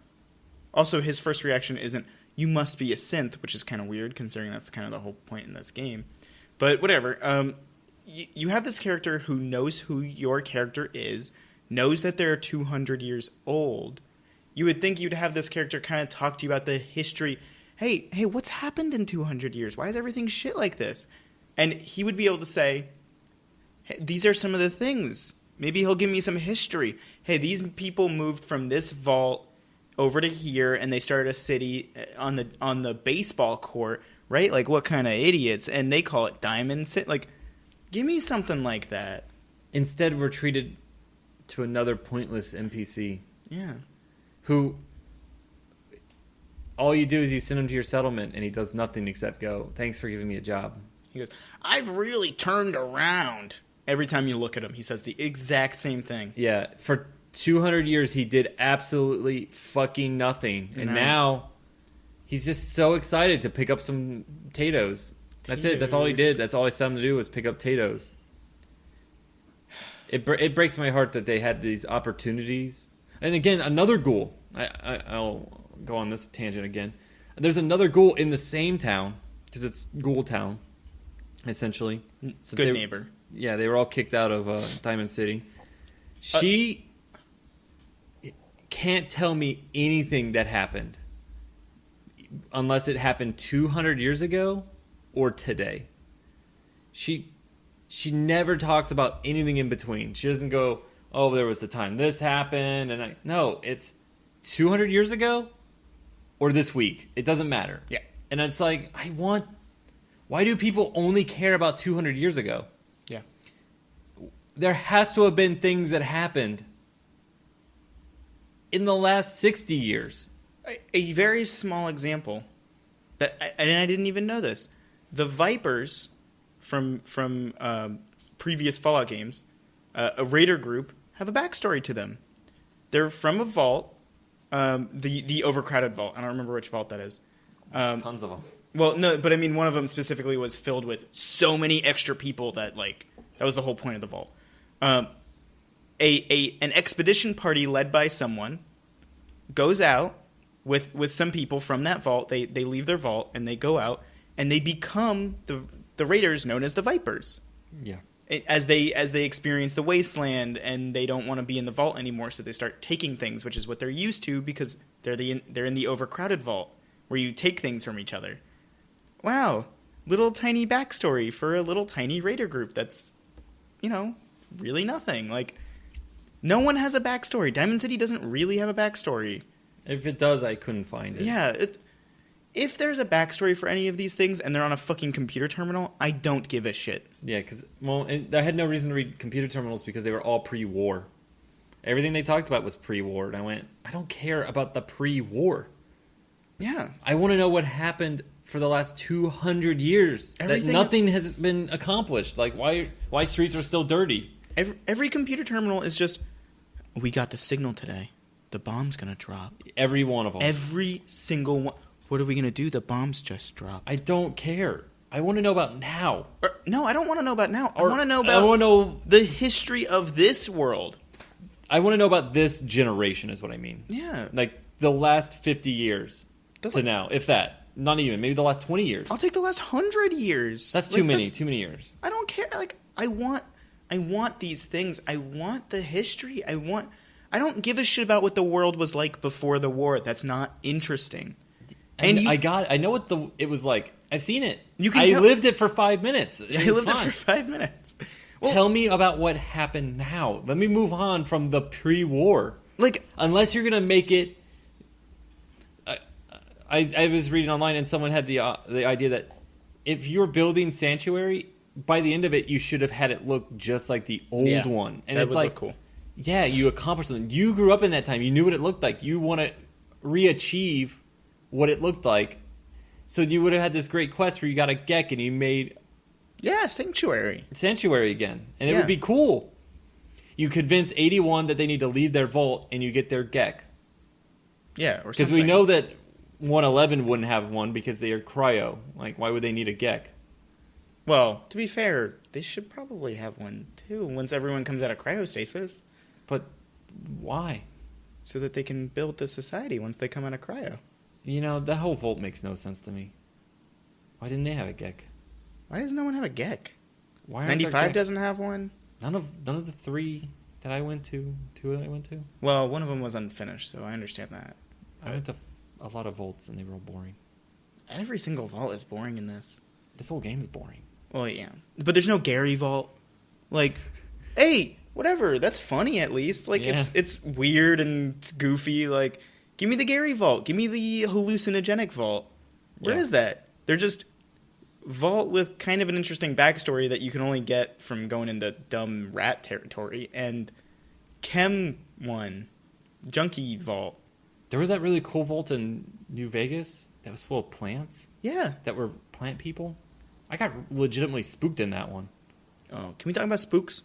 Also, his first reaction isn't, you must be a synth, which is kind of weird considering that's kind of the whole point in this game. But whatever. You have this character who knows who your character is, knows that they're 200 years old. You would think you'd have this character kind of talk to you about the history. Hey, what's happened in 200 years? Why is everything shit like this? And he would be able to say, hey, these are some of the things. Maybe he'll give me some history. Hey, these people moved from this vault over to here, and they started a city on the baseball court, right? Like, what kind of idiots? And they call it Diamond City. Like, give me something like that. Instead, we're treated to another pointless NPC. Yeah. Who, all you do is you send him to your settlement, and he does nothing except go, thanks for giving me a job. He goes, I've really turned around. Every time you look at him, he says the exact same thing. Yeah, for 200 years, he did absolutely fucking nothing. And now, he's just so excited to pick up some potatoes. That's it. That's all he did. That's all I set him to do was pick up potatoes. It breaks my heart that they had these opportunities. And again, another ghoul. I'll go on this tangent again. There's another ghoul in the same town, because it's Ghoul Town, essentially. Good neighbor. Yeah, they were all kicked out of Diamond City. She can't tell me anything that happened unless it happened 200 years ago or today. She never talks about anything in between. She doesn't go, oh, there was a time this happened. No, it's 200 years ago or this week. It doesn't matter. Yeah. And it's like, why do people only care about 200 years ago? Yeah. There has to have been things that happened in the last 60 years. A very small example, and I didn't even know this. The Vipers from previous Fallout games, a raider group, have a backstory to them. They're from a vault, the overcrowded vault. I don't remember which vault that is. Tons of them. Well, no, but I mean, one of them specifically was filled with so many extra people that, like, that was the whole point of the vault. An expedition party led by someone goes out with some people from that vault. They leave their vault and they go out and they become the raiders known as the Vipers. Yeah. As they experience the wasteland and they don't want to be in the vault anymore, so they start taking things, which is what they're used to because they're in the overcrowded vault where you take things from each other. Wow, little tiny backstory for a little tiny raider group that's, really nothing. Like, no one has a backstory. Diamond City doesn't really have a backstory. If it does, I couldn't find it. Yeah, if there's a backstory for any of these things and they're on a fucking computer terminal, I don't give a shit. Yeah, because, I had no reason to read computer terminals because they were all pre-war. Everything they talked about was pre-war, and I went, I don't care about the pre-war. Yeah. I want to know what happened for the last 200 years. That nothing has been accomplished. Like, why streets are still dirty. Every computer terminal is just, we got the signal today. The bomb's going to drop. Every one of them. Every single one. What are we going to do? The bomb's just dropped. I don't care. I want to know about now. No, I don't want to know about now. I want to know about the history of this world. I want to know about this generation is what I mean. Yeah. Like, the last 50 years to now, if that. Not even. Maybe the last 20 years. I'll take the last 100 years. That's too many. Too many years. I don't care. Like, I want these things. I want the history. I don't give a shit about what the world was like before the war. That's not interesting. And I know what it was like. I've seen it. I lived it for 5 minutes. I lived it for 5 minutes. Well, tell me about what happened now. Let me move on from the pre-war. Like, unless you're gonna make it. I was reading online and someone had the idea that if you're building Sanctuary, by the end of it you should have had it look just like the old one. And it's like, cool. Yeah, you accomplished something. You grew up in that time. You knew what it looked like. You want to re-achieve what it looked like. So you would have had this great quest where you got a Gek and you made Sanctuary again. And it would be cool. You convince 81 that they need to leave their vault and you get their Gek. Yeah, or something. Because we know that 111 wouldn't have one because they are cryo. Like, why would they need a Gek? Well, to be fair, they should probably have one too once everyone comes out of cryostasis. But why? So that they can build the society once they come out of cryo. That whole vault makes no sense to me. Why didn't they have a Gek? Why does no one have a Gek? Why 95 doesn't have one? None of the three that I went to. Two that I went to. Well, one of them was unfinished, so I understand that. I went to a lot of vaults and they were all boring. Every single vault is boring in this. This whole game is boring. Well, yeah. But there's no Gary vault. Like, hey, whatever. That's funny at least. Like, it's weird and it's goofy. Like, give me the Gary vault. Give me the hallucinogenic vault. Where is that? They're just vault with kind of an interesting backstory that you can only get from going into dumb rat territory. And Chem one. Junkie vault. There was that really cool vault in New Vegas that was full of plants. Yeah. That were plant people. I got legitimately spooked in that one. Oh, can we talk about spooks?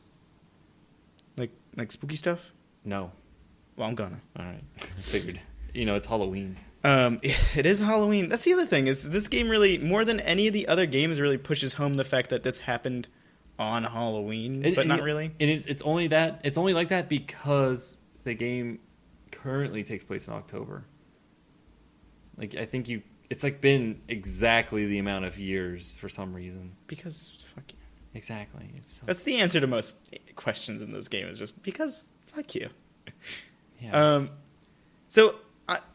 Like spooky stuff? No. Well, I'm gonna. All right. Figured. It's Halloween. It is Halloween. That's the other thing. Is this game really, more than any of the other games, really pushes home the fact that this happened on Halloween, but not really? And it's only that. It's only like that because the game currently takes place in October. Like, I think it's like been exactly the amount of years for some reason. Because fuck you. Exactly. That's the answer to most questions in this game, is just because fuck you. Yeah. So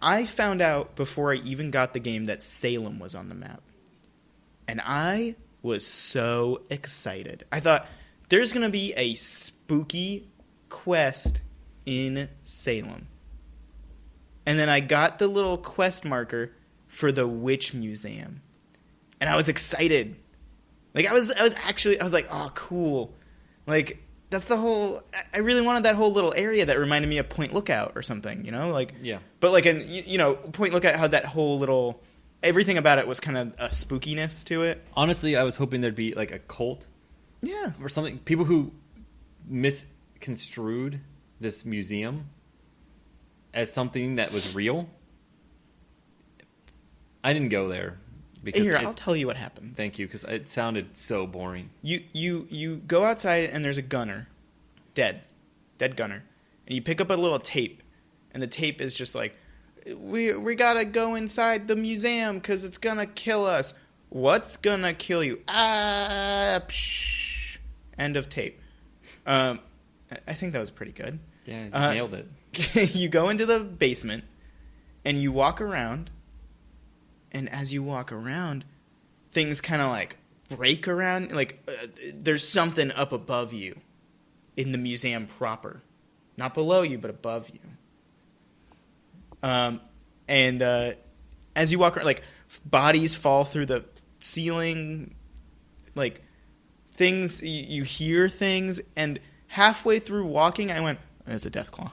I found out before I even got the game that Salem was on the map. And I was so excited. I thought, there's going to be a spooky quest in Salem. And then I got the little quest marker for the Witch Museum. And I was excited. Like, I was like, oh, cool. Like, that's the whole, I really wanted that whole little area that reminded me of Point Lookout or something, Like, yeah. But like, Point Lookout had that whole little, everything about it was kind of a spookiness to it. Honestly, I was hoping there'd be like a cult. Yeah. Or something. People who misconstrued this museum as something that was real. I didn't go there. Because Here, I'll tell you what happens. Thank you, because it sounded so boring. You go outside and there's a gunner, dead gunner, and you pick up a little tape, and the tape is just like, we gotta go inside the museum because it's gonna kill us. What's gonna kill you? Psh. End of tape. I think that was pretty good. Yeah, you nailed it. You go into the basement, and you walk around, and as you walk around, things kind of like break around. Like there's something up above you in the museum proper. Not below you, but above you. And as you walk around, like bodies fall through the ceiling, like things, you hear things, and halfway through walking, I went, it's a death claw.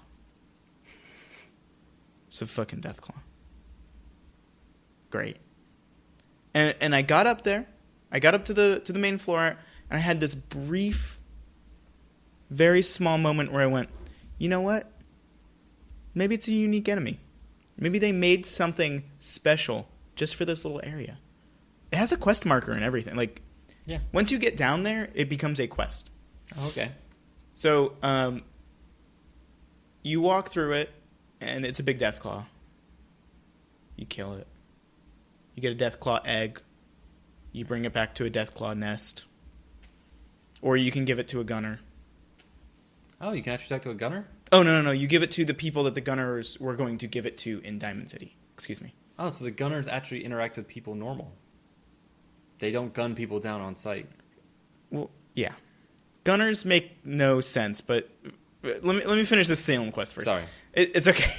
It's a fucking death claw. Great. And I got up there. I got up to the main floor, and I had this brief, very small moment where I went, you know what? Maybe it's a unique enemy. Maybe they made something special just for this little area. It has a quest marker and everything. Like, yeah. Once you get down there, it becomes a quest. Oh, okay. So, you walk through it, and it's a big death claw. You kill it. You get a death claw egg. You bring it back to a death claw nest. Or you can give it to a gunner. Oh, you can actually talk to a gunner? Oh, no. You give it to the people that the gunners were going to give it to in Diamond City. Excuse me. Oh, so the gunners actually interact with people normal. They don't gun people down on sight. Well, yeah. Gunners make no sense, but let me finish this Salem quest first. Sorry. It's okay.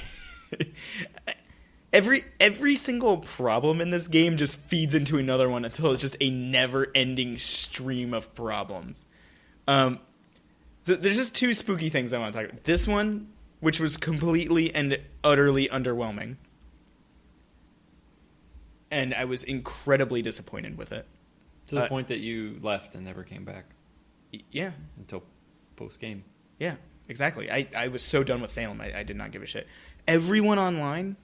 Every single problem in this game just feeds into another one until it's just a never-ending stream of problems. So there's just two spooky things I want to talk about. This one, which was completely and utterly underwhelming. And I was incredibly disappointed with it. To the point that you left and never came back. Yeah. Until post-game. Yeah, exactly. I was so done with Salem, I did not give a shit. Everyone online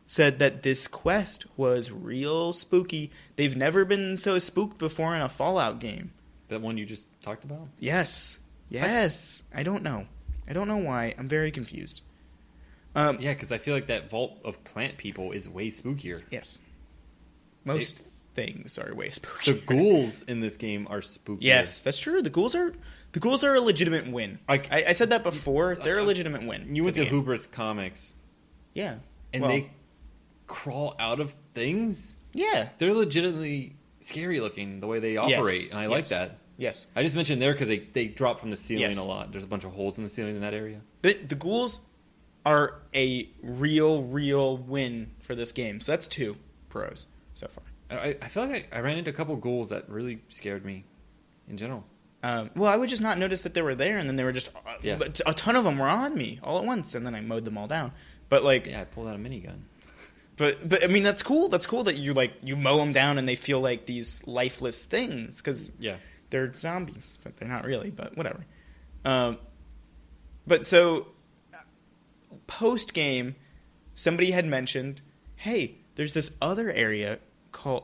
said that this quest was real spooky. They've never been so spooked before in a Fallout game. That one you just talked about? Yes. I don't know why. I'm very confused. Yeah, because I feel like that vault of plant people is way spookier. Yes. Most things are way spookier. The ghouls in this game are spookier. Yes, that's true. The ghouls are a legitimate win. I said that before. They're a legitimate win. You went to Hubris Comics. Yeah. And they crawl out of things? Yeah. They're legitimately scary looking the way they operate, Yes. and I like that. Yes. I just mentioned there because they drop from the ceiling Yes. a lot. There's a bunch of holes in the ceiling in that area. The ghouls are a real win for this game. So that's 2 pros so far. I feel like I ran into a couple ghouls that really scared me in general. Well, I would just not notice that they were there, and then they were just... But a ton of them were on me all at once, and then I mowed them all down. But, like... Yeah, I pulled out a minigun. But I mean, that's cool. That's cool that you mow them down and they feel like these lifeless things, because they're zombies, but they're not really, but whatever. But so, post-game, somebody had mentioned, hey, there's this other area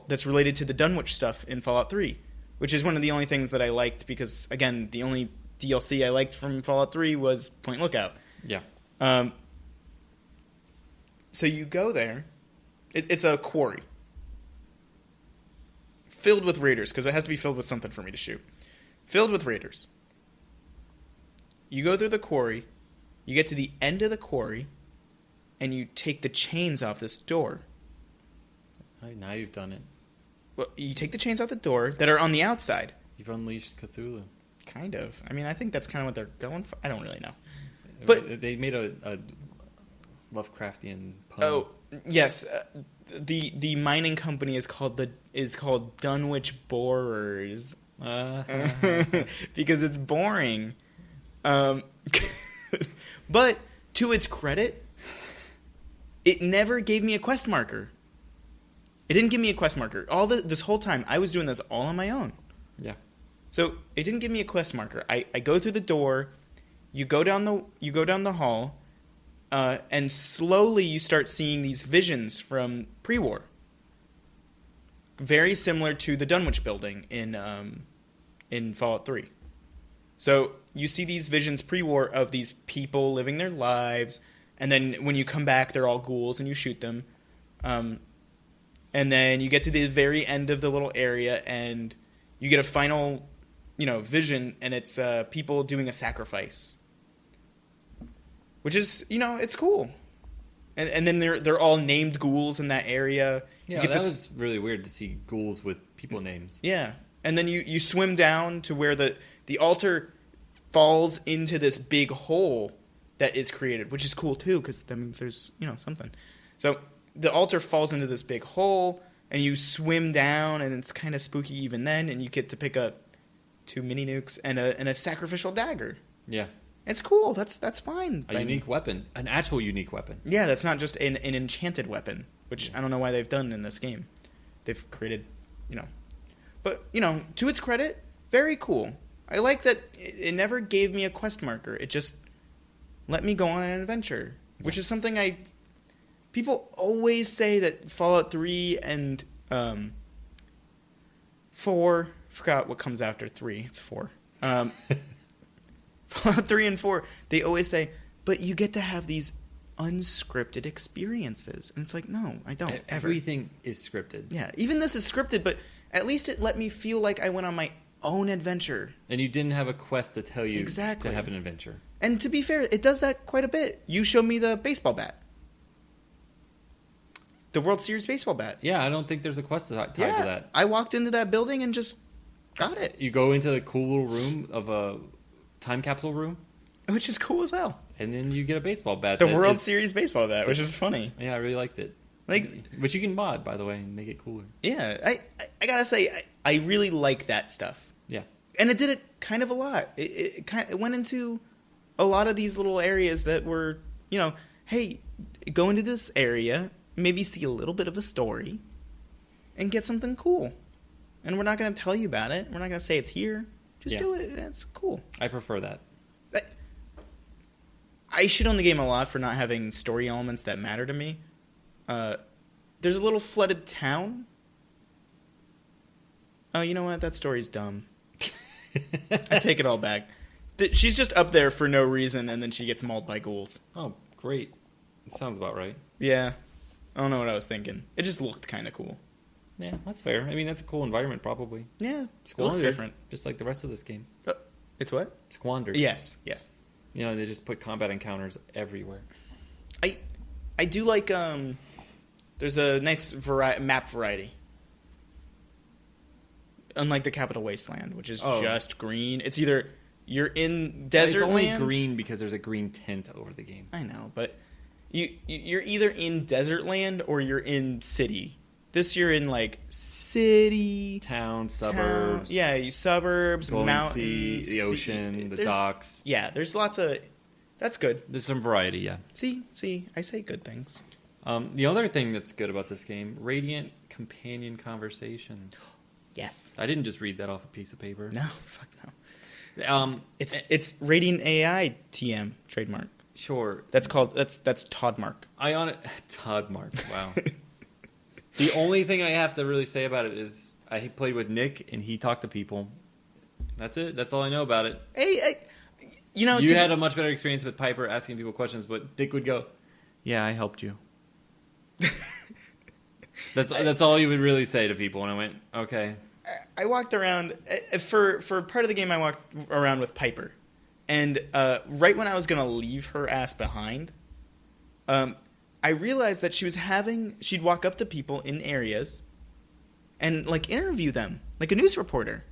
that's related to the Dunwich stuff in Fallout 3, which is one of the only things that I liked because, again, the only DLC I liked from Fallout 3 was Point Lookout. Yeah. So you go there. It's a quarry. Filled with raiders, because it has to be filled with something for me to shoot. Filled with raiders. You go through the quarry. You get to the end of the quarry, and you take the chains off this door. Now you've done it. Well, you take the chains off the door that are on the outside. You've unleashed Cthulhu. Kind of. I mean, I think that's kind of what they're going for. I don't really know. But they made a Lovecraftian pun. Oh, yes. The mining company is called Dunwich Borers. Because it's boring. But to its credit, it never gave me a quest marker. It didn't give me a quest marker. This whole time, I was doing this all on my own. Yeah. So it didn't give me a quest marker. I go through the door, you go down the hall, and slowly you start seeing these visions from pre-war. very similar to the Dunwich building in Fallout 3. So you see these visions pre-war of these people living their lives, and then when you come back, they're all ghouls, and you shoot them. And then you get to the very end of the little area, and you get a final, vision, and it's people doing a sacrifice, which is, it's cool. And then they're all named ghouls in that area. Yeah, that was really weird to see ghouls with people names. Yeah, and then you swim down to where the altar falls into this big hole that is created, which is cool too, because that means there's something. So the altar falls into this big hole, and you swim down, and it's kind of spooky even then, and you get to pick up 2 mini nukes and a sacrificial dagger. Yeah. It's cool. That's fine. A unique weapon. An actual unique weapon. Yeah, that's not just an enchanted weapon, which I don't know why they've done in this game. They've created, But, to its credit, very cool. I like that it never gave me a quest marker. It just let me go on an adventure, which is something people always say that Fallout 3 and 4, forgot what comes after 3. It's 4. Fallout 3 and 4, they always say, but you get to have these unscripted experiences. And it's like, no, I don't. Everything is scripted. Yeah, even this is scripted, but at least it let me feel like I went on my own adventure. And you didn't have a quest to tell you exactly to have an adventure. And to be fair, it does that quite a bit. You showed me the baseball bat. The World Series baseball bat. Yeah, I don't think there's a quest tied to that. I walked into that building and just got it. You go into the cool little room of a time capsule room. Which is cool as hell. And then you get a baseball bat. The World Series baseball bat, which is funny. Yeah, I really liked it. Which you can mod, by the way, and make it cooler. Yeah, I gotta say, I really like that stuff. Yeah. And it did it kind of a lot. It went into a lot of these little areas that were, hey, go into this area, maybe see a little bit of a story, and get something cool. And we're not going to tell you about it. We're not going to say it's here. Just do it. It's cool. I prefer that. I shit on the game a lot for not having story elements that matter to me. There's a little flooded town. Oh, you know what? That story's dumb. I take it all back. She's just up there for no reason, and then she gets mauled by ghouls. Oh, great. It sounds about right. Yeah. I don't know what I was thinking. It just looked kind of cool. Yeah, that's fair. I mean, that's a cool environment, probably. Yeah. It looks different. Just like the rest of this game. It's what? Squandered. Yes. They just put combat encounters everywhere. I do like, there's a nice map variety. Unlike the Capital Wasteland, which is just green. It's either you're in desert land. It's only green because there's a green tint over the game. I know, but you're either in desert land or you're in city. This you're in city, town, suburbs. Yeah, suburbs, mountains, the ocean, the docks. Yeah, there's lots of. That's good. There's some variety. Yeah. See, I say good things. The other thing that's good about this game, Radiant Companion Conversations. Yes. I didn't just read that off a piece of paper. No, fuck no. It's Radiant AI TM trademark. Sure. That's Toddmark. Toddmark. Wow. The only thing I have to really say about it is I played with Nick and he talked to people. That's it. That's all I know about it. Hey, you had a much better experience with Piper asking people questions, but Dick would go, "Yeah, I helped you." That's all you would really say to people, and I went, "Okay." I walked around for part of the game. I walked around with Piper, and right when I was going to leave her ass behind, I realized that she'd walk up to people in areas and interview them like a news reporter,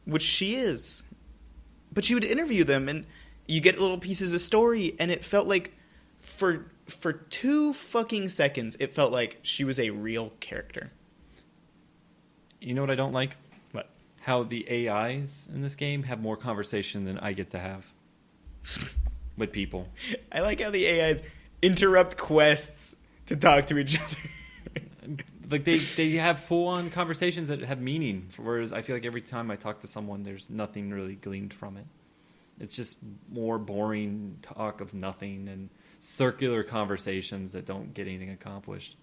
which she is. But she would interview them, and you get little pieces of story, and it felt like for 2 fucking seconds, it felt like she was a real character. You know what I don't like? What? How the AIs in this game have more conversation than I get to have with people. I like how the AIs interrupt quests to talk to each other. They have full-on conversations that have meaning, whereas I feel like every time I talk to someone, there's nothing really gleaned from it. It's just more boring talk of nothing and circular conversations that don't get anything accomplished.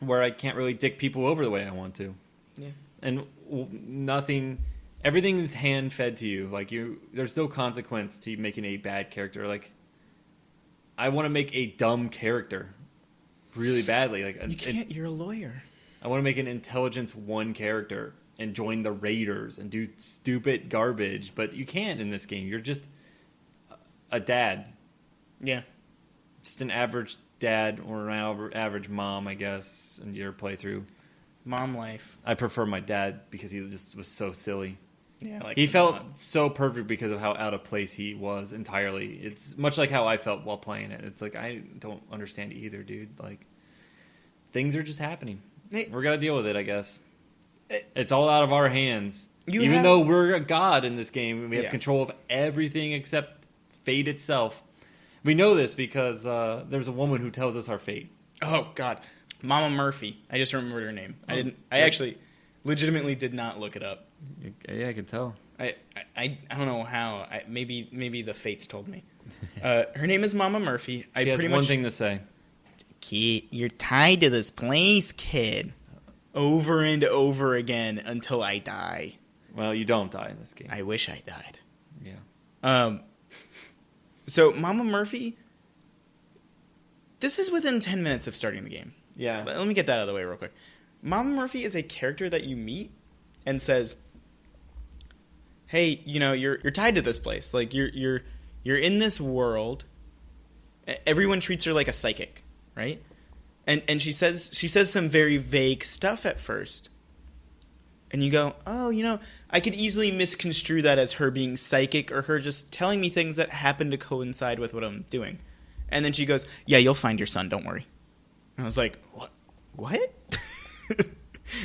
where I can't really dick people over the way I want to. Yeah. And everything is hand fed to you. Like there's no consequence to you making a bad character. Like, I want to make a dumb character really badly. Like, You can't. You're a lawyer. I want to make an intelligence 1 character and join the Raiders and do stupid garbage, but you can't in this game. You're just a dad. Yeah. Just an average dad or an average mom, I guess, in your playthrough. Mom life. I prefer my dad because he just was so silly. Yeah, like he felt so perfect because of how out of place he was entirely. It's much like how I felt while playing it. It's like, I don't understand either, dude. Like, things are just happening. We're gonna deal with it, I guess. It's all out of our hands. Even though we're a god in this game, we have control of everything except fate itself. We know this because there's a woman who tells us our fate. Oh God, Mama Murphy. I just remembered her name. I actually legitimately did not look it up. Yeah, I can tell. I don't know how. Maybe the fates told me. Her name is Mama Murphy. She has one thing to say. Kid, you're tied to this place, kid. Over and over again until I die. Well, you don't die in this game. I wish I died. Yeah. So Mama Murphy, this is within 10 minutes of starting the game. Yeah. Let me get that out of the way real quick. Mama Murphy is a character that you meet and says, "Hey, you're tied to this place. Like you're in this world. Everyone treats her like a psychic, right?" And she says some very vague stuff at first. And you go, "Oh, I could easily misconstrue that as her being psychic or her just telling me things that happen to coincide with what I'm doing." And then she goes, "Yeah, you'll find your son, don't worry." And I was like, What?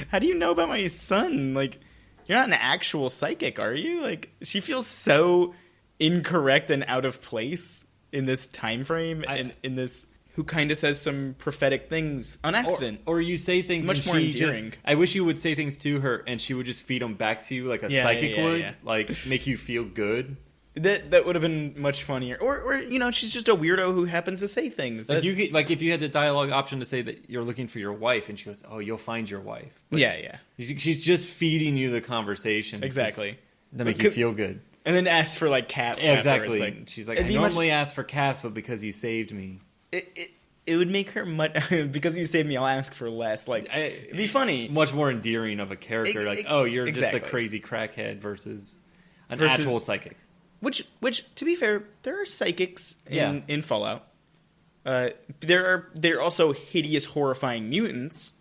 How do you know about my son? Like, you're not an actual psychic, are you? Like, she feels so incorrect and out of place in this time frame and in this... who kind of says some prophetic things on accident. Or you say things much more endearing. I wish you would say things to her and she would just feed them back to you like a psychic would. Yeah. Like, make you feel good. That would have been much funnier. Or she's just a weirdo who happens to say things. Like, if you had the dialogue option to say that you're looking for your wife and she goes, "Oh, you'll find your wife." But yeah. She's just feeding you the conversation. Exactly. To make you feel good. And then asks for, like, caps exactly. Like, she's like, "I normally ask for caps, but because you saved me." It would make her much... because you saved me, I'll ask for less. Like, it'd be funny. Much more endearing of a character. You're just a crazy crackhead versus an actual psychic. Which, to be fair, there are psychics in Fallout. There are also hideous, horrifying mutants.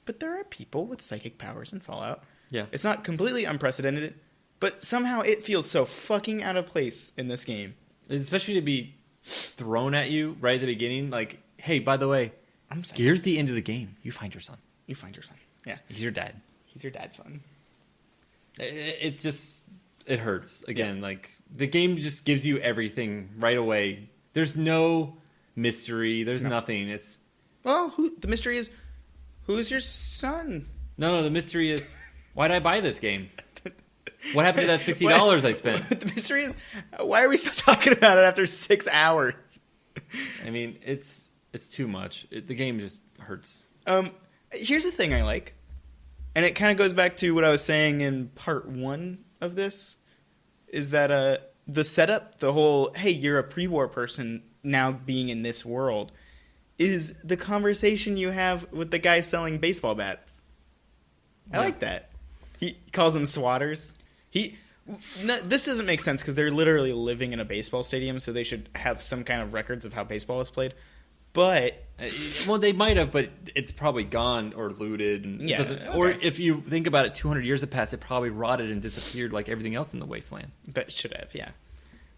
But there are people with psychic powers in Fallout. Yeah. It's not completely unprecedented, but somehow it feels so fucking out of place in this game. Especially to be thrown at you right at the beginning, like, "Hey, by the way, here's the end of the game. You find your son. Yeah. He's your dad. He's your dad's son." It's just... it hurts. Again, like, the game just gives you everything right away. There's no mystery. There's nothing. It's... well, the mystery is, who's your son? No, the mystery is, why did I buy this game? What happened to that $60 I spent? The mystery is, why are we still talking about it after 6 hours? I mean, it's too much. The game just hurts. Here's the thing I like. And it kind of goes back to what I was saying in part 1 of this, is that the setup, the whole, hey, you're a pre-war person now being in this world, is the conversation you have with the guy selling baseball bats. I like that. He calls them swatters. This doesn't make sense because they're literally living in a baseball stadium, so they should have some kind of records of how baseball is played. But well, they might have, but it's probably gone or looted. And it doesn't, or if you think about it, 200 years have passed. It probably rotted and disappeared like everything else in the wasteland. But it should have, yeah.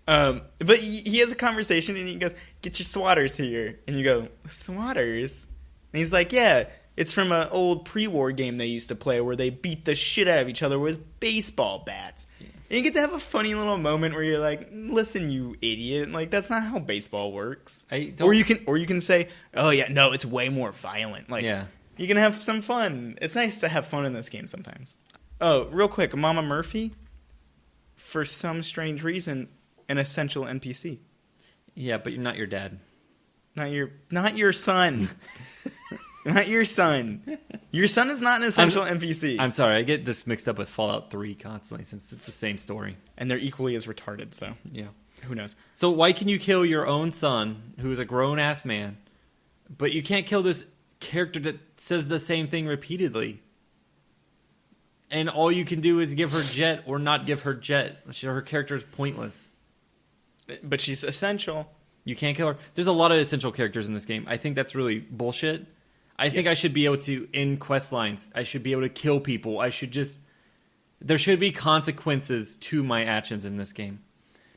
But he has a conversation and he goes, "Get your swatters here," and you go, "Swatters?" And he's like, "Yeah, it's from an old pre-war game they used to play where they beat the shit out of each other with baseball bats." Yeah. And you get to have a funny little moment where you're like, "Listen, you idiot! Like, that's not how baseball works." Or you can say, "Oh yeah, no, it's way more violent." Like, you can have some fun. It's nice to have fun in this game sometimes. Oh, real quick, Mama Murphy, for some strange reason, an essential NPC. Yeah, but you're not your dad. Not your son. Not your son. Your son is not an essential NPC. I'm sorry, I get this mixed up with Fallout 3 constantly since it's the same story. And they're equally as retarded, so Yeah. who knows? So why can you kill your own son, who is a grown-ass man, but you can't kill this character that says the same thing repeatedly? And all you can do is give her Jet or not give her Jet. Her character is pointless. But she's essential. You can't kill her. There's a lot of essential characters in this game. I think that's really bullshit. I think I should be able to end quest lines. I should be able to kill people. There should be consequences to my actions in this game.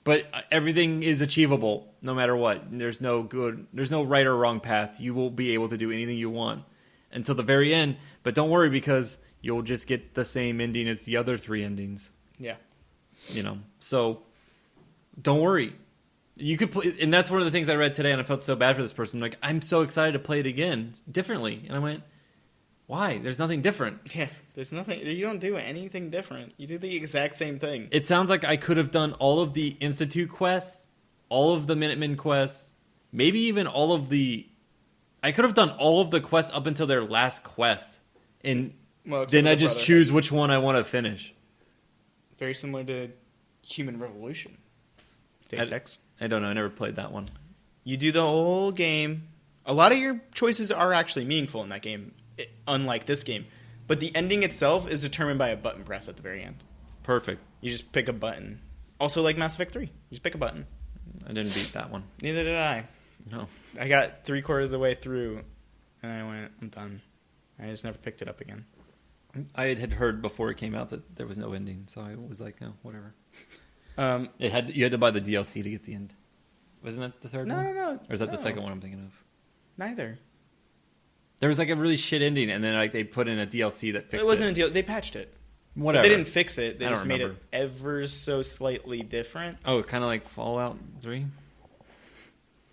But everything is achievable no matter what. There's no right or wrong path. You will be able to do anything you want until the very end. But don't worry, because you'll just get the same ending as the other 3 endings. Yeah. So don't worry. You could play, and that's one of the things I read today, and I felt so bad for this person. Like, I'm so excited to play it again differently, and I went, "Why? There's nothing different." Yeah, there's nothing. You don't do anything different. You do the exact same thing. It sounds like I could have done all of the Institute quests, all of the Minutemen quests, maybe even all of the. I could have done all of the quests up until their last quest, and then I just choose which one I want to finish. Very similar to Human Revolution. Deus Ex. I don't know. I never played that one. You do the whole game. A lot of your choices are actually meaningful in that game, unlike this game. But the ending itself is determined by a button press at the very end. Perfect. You just pick a button. Also like Mass Effect 3. You just pick a button. I didn't beat that one. Neither did I. No. I got 3/4 of the way through, and I went, I'm done. I just never picked it up again. I had heard before it came out that there was no ending, so I was like, oh, whatever. You had to buy the DLC to get the end. Wasn't that the third one? No. Or is that the second one I'm thinking of? Neither. There was like a really shit ending, and then like they put in a DLC that fixed it. It wasn't a DLC. They patched it. Whatever. But they didn't fix it. They I just don't made it remember. ever so slightly different. Oh, kind of like Fallout 3?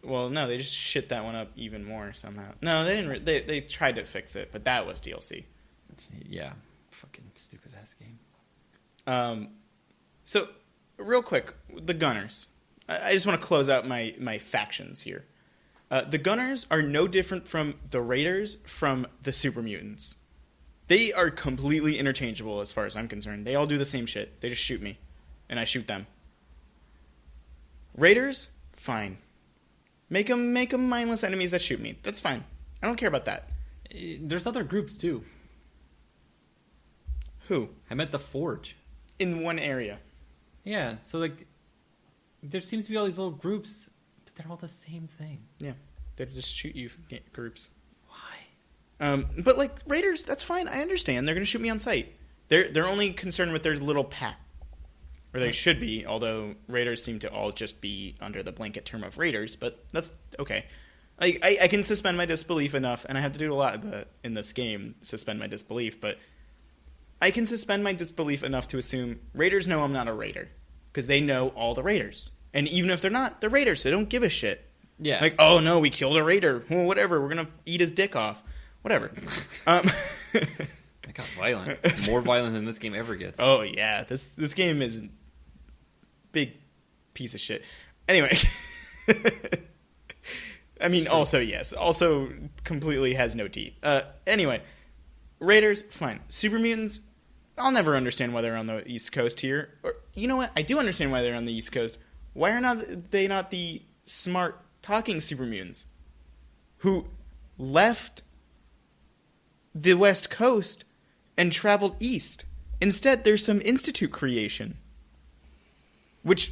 Well, no, they just shit that one up even more somehow. No, they didn't. They tried to fix it, but that was DLC. Yeah. Fucking stupid ass game. So, real quick, the Gunners. I just want to close out my factions here. The Gunners are no different from the Raiders from the Super Mutants. They are completely interchangeable as far as I'm concerned. They all do the same shit. They just shoot me, and I shoot them. Raiders, fine. Make them mindless enemies that shoot me. That's fine. I don't care about that. There's other groups too. Who? I meant the Forge. In one area. Yeah, so like there seems to be all these little groups, but they're all the same thing. Yeah, they just shoot you groups. Why? But like Raiders, that's fine. I understand. They're gonna shoot me on sight. They're only concerned with their little pack, or they should be. Although Raiders seem to all just be under the blanket term of Raiders, but that's okay. I can suspend my disbelief enough, and I have to do a lot in this game, suspend my disbelief, but I can suspend my disbelief enough to assume Raiders know I'm not a Raider, because they know all the Raiders. And even if they're not, they're Raiders, so they don't give a shit. Yeah. Like, oh no, we killed a Raider. Well, whatever, we're going to eat his dick off. Whatever. It got violent. More violent than this game ever gets. Oh yeah, this game is a big piece of shit. Anyway. I mean, also, yes. Also completely has no teeth. Anyway. Raiders, fine. Super Mutants, I'll never understand why they're on the East Coast here. Or, you know what? I do understand why they're on the East Coast. Why are they not the smart, talking Super Mutants who left the West Coast and traveled east? Instead, there's some Institute creation. Which,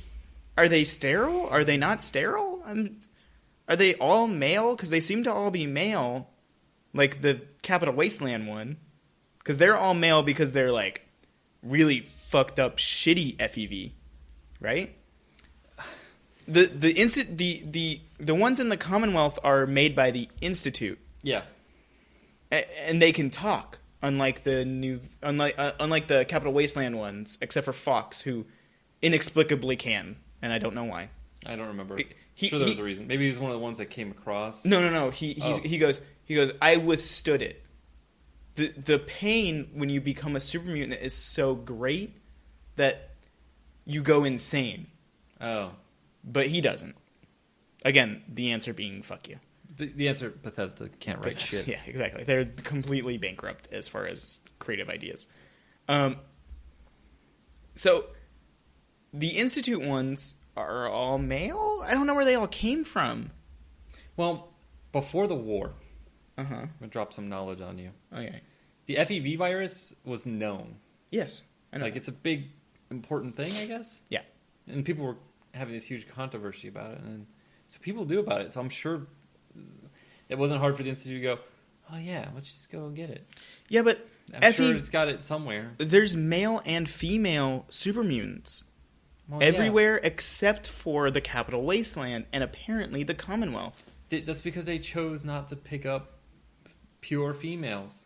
are they sterile? Are they not sterile? Are they all male? Because they seem to all be male. Like the Capital Wasteland one. Because they're all male because they're like really fucked up shitty FEV. Right? The ones in the Commonwealth are made by the Institute. Yeah. And they can talk. Unlike the Capital Wasteland ones, except for Fox, who inexplicably can. And I don't know why. I don't remember. I'm sure there was a reason. Maybe he was one of the ones that came across. No. He goes, I withstood it. The pain when you become a super mutant is so great that you go insane. Oh. But he doesn't. Again, the answer being fuck you. The answer, Bethesda can't write shit. Yeah, exactly. They're completely bankrupt as far as creative ideas. So the Institute ones are all male? I don't know where they all came from. Well, before the war, Uh-huh. I'm going to drop some knowledge on you. Okay. The FEV virus was known. Yes. I know. Like, it's a big, important thing, I guess. Yeah. And people were having this huge controversy about it. And so people do about it. So I'm sure it wasn't hard for the Institute to go, oh, yeah, let's just go and get it. Yeah, but I'm sure it's got it somewhere. there's male and female super mutants. Well, yeah. Everywhere except for the Capital Wasteland and apparently the Commonwealth. That's because they chose not to pick up pure females.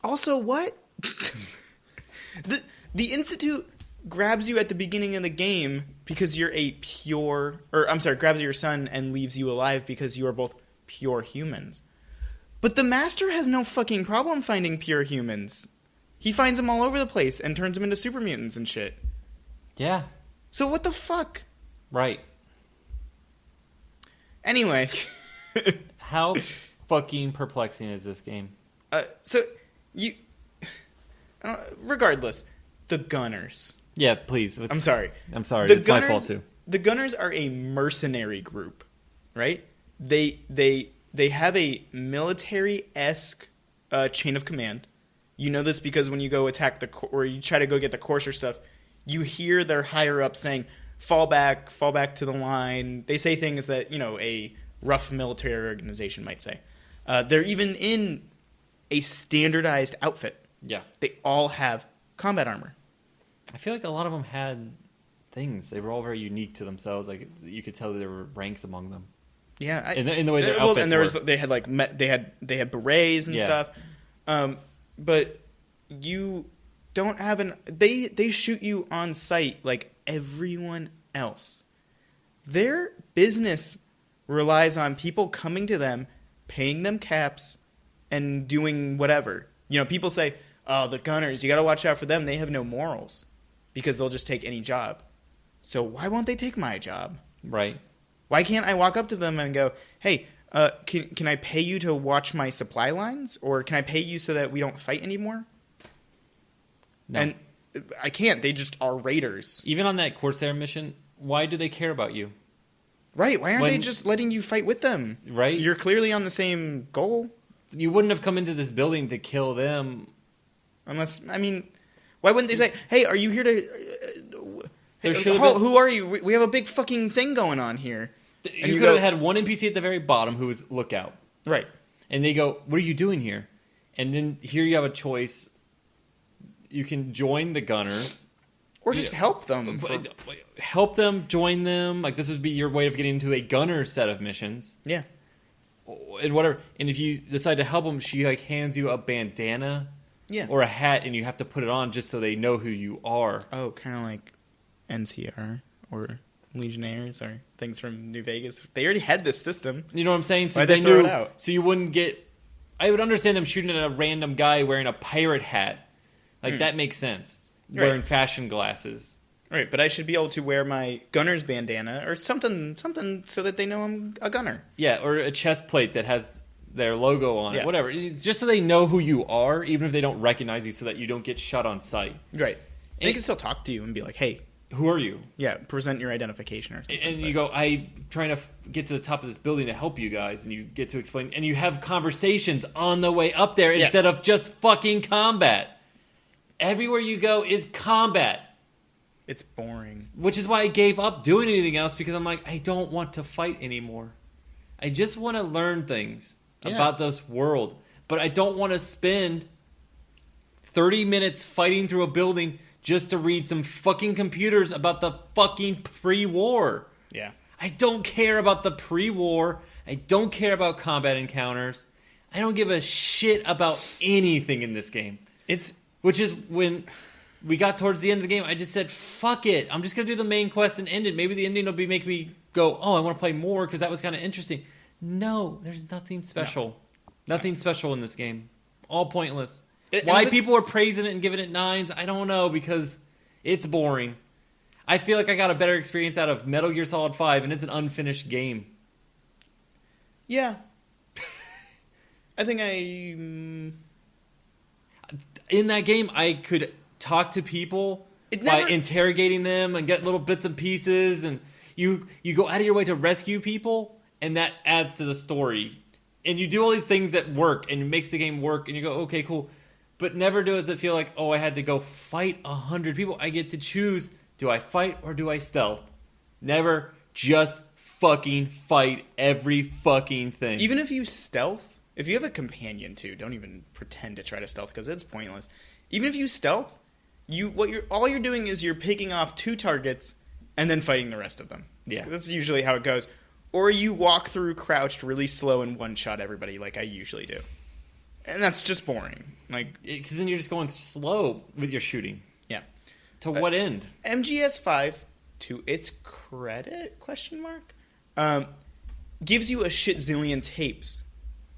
Also, what? the Institute grabs you at the beginning of the game because you're grabs your son and leaves you alive because you are both pure humans. But the Master has no fucking problem finding pure humans. He finds them all over the place and turns them into super mutants and shit. Yeah. So what the fuck? Right. Anyway. How fucking perplexing is this game? Regardless, the Gunners. Yeah, please. I'm sorry. I'm sorry. The It's Gunners, my fault too. The Gunners are a mercenary group, right? They have a military-esque chain of command. You know this because when you go attack or you try to go get the Courser stuff, you hear their higher up saying, fall back to the line. They say things that, a rough military organization might say. They're even in a standardized outfit. Yeah. They all have combat armor. I feel like a lot of them had things. They were all very unique to themselves. Like, you could tell there were ranks among them. Yeah. In the way their outfits were. They had berets and stuff. But you don't have they shoot you on sight like everyone else. Their business relies on people coming to them, paying them caps, and doing whatever. People say, oh, the Gunners, you got to watch out for them. They have no morals because they'll just take any job. So why won't they take my job? Right. Why can't I walk up to them and go, hey, can I pay you to watch my supply lines? Or can I pay you so that we don't fight anymore? No. And I can't. They just are raiders. Even on that Corsair mission, why do they care about you? Right. Why aren't they just letting you fight with them? Right. You're clearly on the same goal. You wouldn't have come into this building to kill them. Unless, why wouldn't they say, hey, are you here to... who are you? We have a big fucking thing going on here. You could have had one NPC at the very bottom who was lookout. Right. And they go, what are you doing here? And then here you have a choice. You can join the Gunners. Or just help them. Help them, join them. Like, this would be your way of getting into a Gunner set of missions. Yeah. And whatever. And if you decide to help them, she hands you a bandana or a hat, and you have to put it on just so they know who you are. Oh, kind of like NCR or Legionnaires or things from New Vegas. They already had this system. You know what I'm saying? So why'd they throw it out? So you wouldn't get... I would understand them shooting at a random guy wearing a pirate hat. Like, that makes sense. Right. Wearing fashion glasses. Right, but I should be able to wear my gunner's bandana or something so that they know I'm a gunner. Yeah, or a chest plate that has their logo on it. Yeah. Whatever. It's just so they know who you are, even if they don't recognize you, so that you don't get shot on sight. Right. They can still talk to you and be like, hey. Who are you? Yeah, present your identification or something. And you go, I'm trying to get to the top of this building to help you guys, and you get to explain, and you have conversations on the way up there instead of just fucking combat. Everywhere you go is combat. It's boring. Which is why I gave up doing anything else, because I'm like, I don't want to fight anymore. I just want to learn things about this world. But I don't want to spend 30 minutes fighting through a building just to read some fucking computers about the fucking pre-war. Yeah. I don't care about the pre-war. I don't care about combat encounters. I don't give a shit about anything in this game. Which is when we got towards the end of the game, I just said, fuck it. I'm just going to do the main quest and end it. Maybe the ending will make me go, oh, I want to play more because that was kind of interesting. No, there's nothing special. No. Nothing special in this game. All pointless. Why people are praising it and giving it 9s, I don't know, because it's boring. I feel like I got a better experience out of Metal Gear Solid 5, and it's an unfinished game. Yeah. I think In that game, I could talk to people by interrogating them and get little bits and pieces, and you go out of your way to rescue people, and that adds to the story. And you do all these things that work, and it makes the game work, and you go, okay, cool. But never does it feel like, oh, I had to go fight 100 people. I get to choose, do I fight or do I stealth? Never just fucking fight every fucking thing. even if you stealth, if you have a companion too, don't even pretend to try to stealth because it's pointless. Even if you stealth, all you're doing is you're picking off 2 targets and then fighting the rest of them. Yeah. That's usually how it goes. Or you walk through crouched really slow and one-shot everybody like I usually do. And that's just boring. Like, because then you're just going slow with your shooting. Yeah. To what end? MGS5, to its credit, gives you a shit zillion tapes.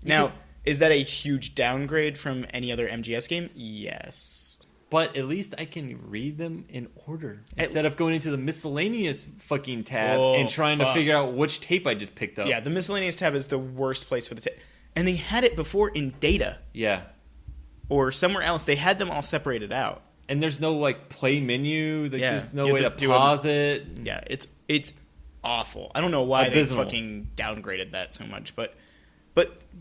Now, is that a huge downgrade from any other MGS game? Yes. But at least I can read them in order instead of going into the miscellaneous fucking tab and trying to figure out which tape I just picked up. Yeah, the miscellaneous tab is the worst place for the tape. And they had it before in data. Yeah. Or somewhere else. They had them all separated out. And there's no, like, play menu. Like, Yeah. there's no You way to have to pause it. Yeah, it's awful. I don't know why Abysmal. they fucking downgraded that so much. But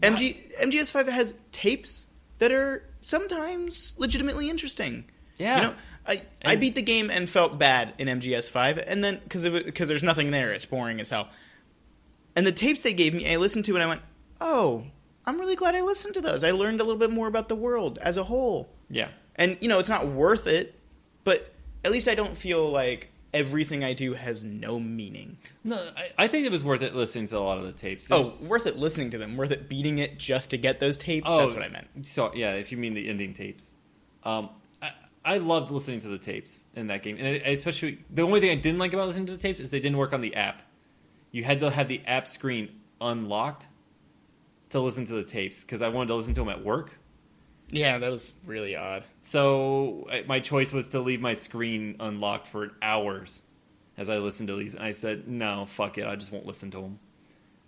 MGS5 has tapes that are sometimes legitimately interesting. Yeah. You know, I beat the game and felt bad in MGS5, and then because there's nothing there, it's boring as hell. And the tapes they gave me, I listened to, and I went, "Oh, I'm really glad I listened to those. I learned a little bit more about the world as a whole." Yeah. And it's not worth it, but at least I don't feel like everything I do has no meaning. No, I think it was worth it listening to a lot of the tapes. Worth it listening to them, worth it beating it just to get those tapes. Oh, That's what I meant. So yeah, if you mean the ending tapes, I loved listening to the tapes in that game, and especially the only thing I didn't like about listening to the tapes is they didn't work on the app. You had to have the app screen unlocked to listen to the tapes because I wanted to listen to them at work. Yeah, that was really odd. So my choice was to leave my screen unlocked for hours as I listened to these, and I said, "No, fuck it, I just won't listen to them."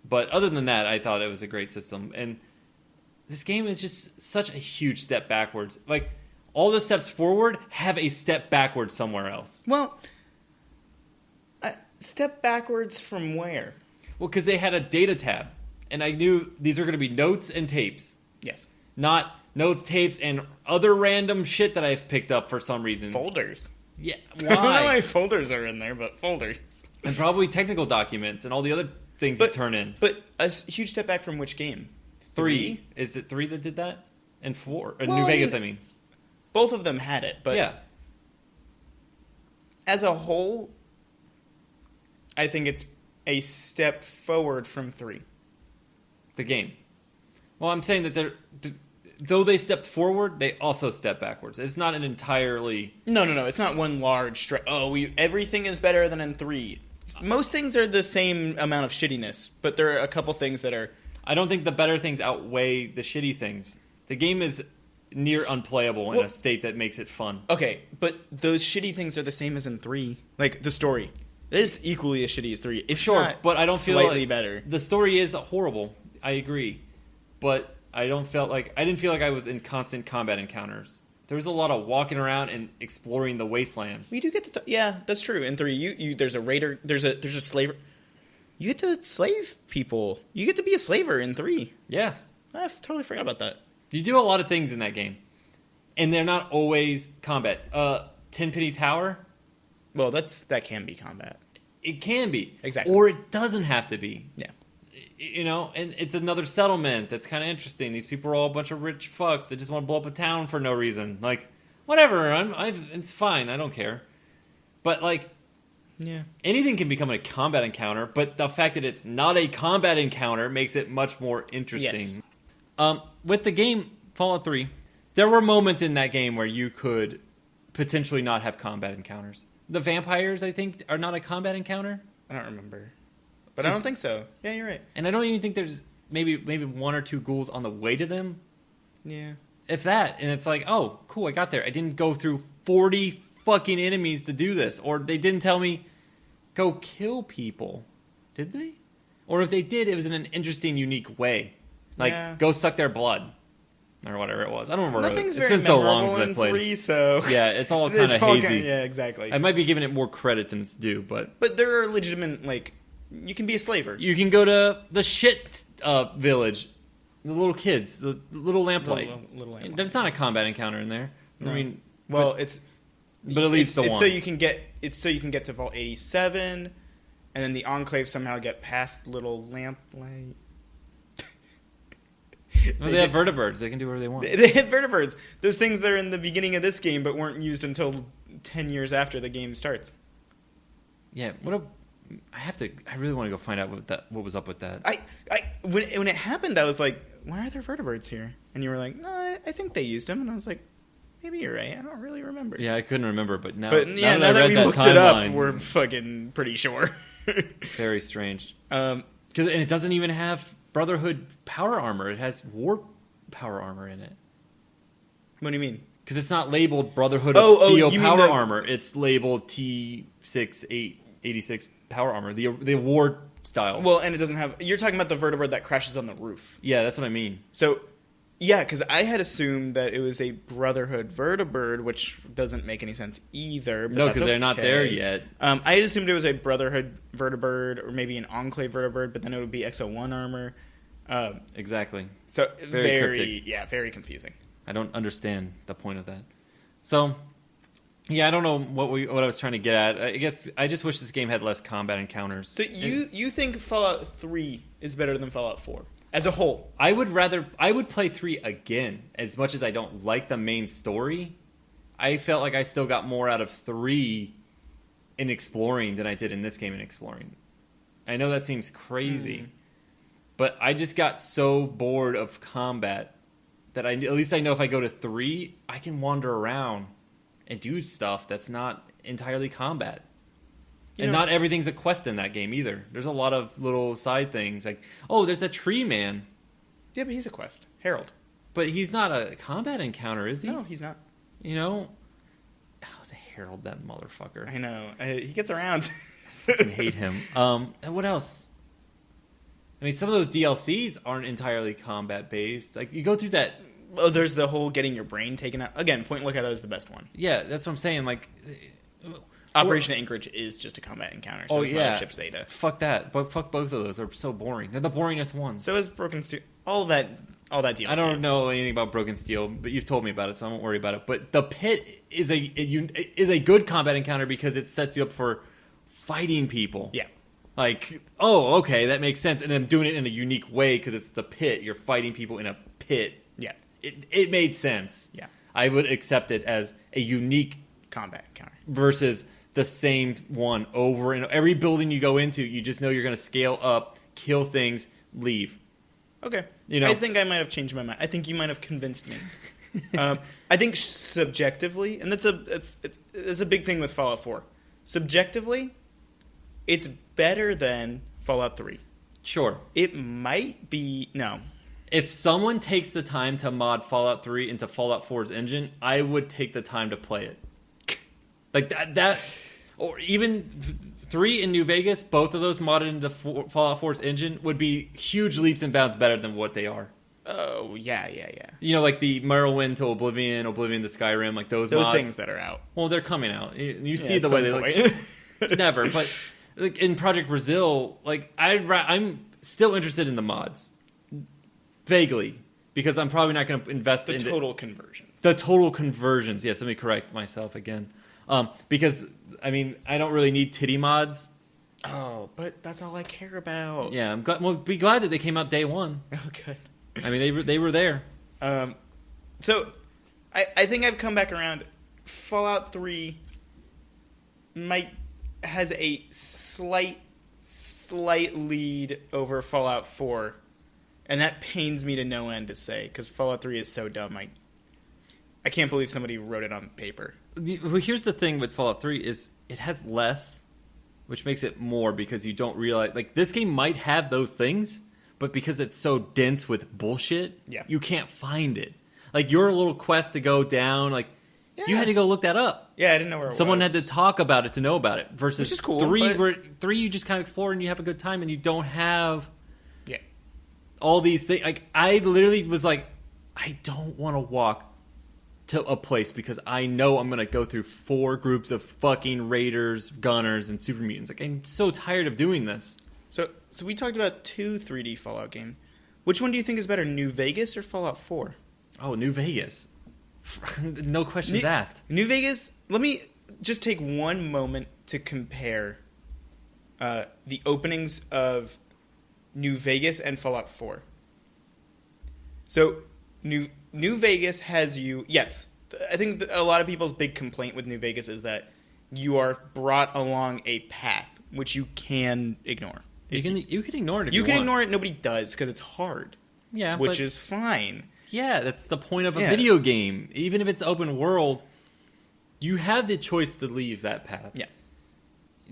But other than that, I thought it was a great system, and this game is just such a huge step backwards. Like, all the steps forward have a step backwards somewhere else. Well, step backwards from where? Well, because they had a data tab, and I knew these are going to be notes and tapes. Yes. Not notes, tapes, and other random shit that I've picked up for some reason. Folders. Yeah, I don't know why? why folders are in there, but folders. And probably technical documents and all the other things you turn in. But a huge step back from which game? 3. Is it 3 that did that? And 4. Well, New Vegas, I mean. Both of them had it, but yeah. As a whole, I think it's a step forward from 3. The game. Well, I'm saying that though they stepped forward, they also stepped backwards. It's not an entirely... No. It's not one large stretch. Everything is better than in 3. Most things are the same amount of shittiness, but there are a couple things that are... I don't think the better things outweigh the shitty things. The game is near unplayable in a state that makes it fun. Okay, but those shitty things are the same as in 3. Like, the story. It is equally as shitty as 3. If Sure, not, but I don't feel slightly like better. The story is horrible. I agree. But I didn't feel like I was in constant combat encounters. There was a lot of walking around and exploring the wasteland. We do get to... yeah, that's true. In 3, you there's a raider, there's a slaver. You get to slave people. You get to be a slaver in 3. Yeah. I totally forgot about that. You do a lot of things in that game. And they're not always combat. Tenpenny Tower? Well, that can be combat. It can be. Exactly. Or it doesn't have to be. Yeah. And it's another settlement that's kind of interesting. These people are all a bunch of rich fucks that just want to blow up a town for no reason. Like, whatever, it's fine, I don't care. But, like, yeah, anything can become a combat encounter, but the fact that it's not a combat encounter makes it much more interesting. Yes. With the game, Fallout 3, there were moments in that game where you could potentially not have combat encounters. The vampires, I think, are not a combat encounter. I don't remember. But I don't think so. Yeah, you're right. And I don't even think there's maybe 1 or 2 ghouls on the way to them. Yeah. If that. And it's like, oh, cool, I got there. I didn't go through 40 fucking enemies to do this. Or they didn't tell me, go kill people. Did they? Or if they did, it was in an interesting, unique way. Like, go suck their blood. Or whatever it was. I don't remember. Nothing's it's very been so long memorable since I in played. 3, so... Yeah, it's all kind of hazy. Yeah, exactly. I might be giving it more credit than it's due, but... But there are legitimate, like... You can be a slaver. You can go to the shit village. The little kids. The little lamplight. Little lamplight. There's not a combat encounter in there. No. I mean... Well, but it's... But it leads to it's one. so you can get... It's so you can get to Vault 87, and then the Enclave somehow get past little lamplight... Well, they have vertibirds. They can do whatever they want. They hit vertibirds. Those things that are in the beginning of this game but weren't used until 10 years after the game starts. Yeah, I really want to go find out what was up with that. When it happened, I was like, why are there vertibirds here? And you were like, no, I think they used them. And I was like, maybe you're right. I don't really remember. Yeah, I couldn't remember, but now, now that we looked it up, we're fucking pretty sure. Very strange. And it doesn't even have Brotherhood power armor. It has War power armor in it. What do you mean? Because it's not labeled Brotherhood of Steel you power mean armor. It's labeled T6886 power armor. The War style. Well, and it doesn't have... You're talking about the vertibird that crashes on the roof. Yeah, that's what I mean. So, yeah, because I had assumed that it was a Brotherhood vertibird, which doesn't make any sense either. But no, because they're not there yet. I had assumed it was a Brotherhood vertibird, or maybe an Enclave vertibird, but then it would be XO1 armor. Exactly. So Very very confusing. I don't understand the point of that. So, yeah, I don't know what I was trying to get at. I guess I just wish this game had less combat encounters. So you think Fallout 3 is better than Fallout 4 as a whole? I would play 3 again. As much as I don't like the main story, I felt like I still got more out of 3 in exploring than I did in this game in exploring. I know that seems crazy. But I just got so bored of combat that at least I know if I go to 3, I can wander around and do stuff that's not entirely combat. Not everything's a quest in that game either. There's a lot of little side things. Like, there's a tree man. Yeah, but he's a quest. Harold. But he's not a combat encounter, is he? No, he's not. The Harold, that motherfucker. I know. He gets around. I fucking hate him. And what else? I mean, some of those DLCs aren't entirely combat-based. Like, you go through that... Oh, there's the whole getting your brain taken out. Again, Point Lookout is the best one. Yeah, that's what I'm saying. Like... Operation Anchorage is just a combat encounter. So is Mothership's Data. Fuck that. But fuck both of those. They're so boring. They're the boringest ones. So is Broken Steel. All that DLC. I don't know anything about Broken Steel, but you've told me about it, so I won't worry about it. But the Pit is a good combat encounter because it sets you up for fighting people. Yeah. Like, okay, that makes sense. And I'm doing it in a unique way because it's the Pit. You're fighting people in a pit. Yeah. It made sense. Yeah. I would accept it as a unique combat encounter versus the same one over and every building you go into, you just know you're going to scale up, kill things, leave. Okay. I think I might have changed my mind. I think you might have convinced me. I think subjectively, and that's a big thing with Fallout 4. Subjectively, it's better than Fallout 3. Sure. It might be... No. If someone takes the time to mod Fallout 3 into Fallout 4's engine, I would take the time to play it. Like that, or even 3 in New Vegas, both of those modded into Fallout 4's engine would be huge leaps and bounds better than what they are. Oh, yeah. Like the Morrowind to Oblivion to Skyrim, like those mods. Things that are out. Well, they're coming out. You see the way they look. Never, but like in Project Brazil, like I'm still interested in the mods. Vaguely. Because I'm probably not going to invest in total conversions. The total conversions. Yes, let me correct myself again. Because, I mean, I don't really need titty mods. Oh, but that's all I care about. Yeah, be glad that they came out day one. Oh, good. I mean, they were there. So, I think I've come back around. Fallout 3 has a slight lead over Fallout 4. And that pains me to no end to say, because Fallout 3 is so dumb. I can't believe somebody wrote it on paper. Well, here's the thing with Fallout 3 is it has less, which makes it more because you don't realize... Like, this game might have those things, but because it's so dense with bullshit, you can't find it. Like, your little quest to go down, like, Yeah. You had to go look that up. Yeah, I didn't know where it Someone was. had to talk about it to know about it. Versus Which is cool, three, but- where three you just kind of explore and you have a good time and you don't have Yeah. all these things. Like, I literally was like, I don't want to walk to a place because I know I'm going to go through 4 groups of fucking raiders, gunners, and super mutants. Like, I'm so tired of doing this. So we talked about 2 3D Fallout games. Which one do you think is better, New Vegas or Fallout 4? Oh, New Vegas. No questions asked. New Vegas, let me just take one moment to compare the openings of New Vegas and Fallout 4. So, New Vegas has you... Yes, I think a lot of people's big complaint with New Vegas is that you are brought along a path, which you can ignore. You can ignore it if You you can want. ignore it, nobody does, because it's hard. Yeah, which but- is fine. Yeah, that's the point of a Yeah. video game. Even if it's open world, you have the choice to leave that path. Yeah.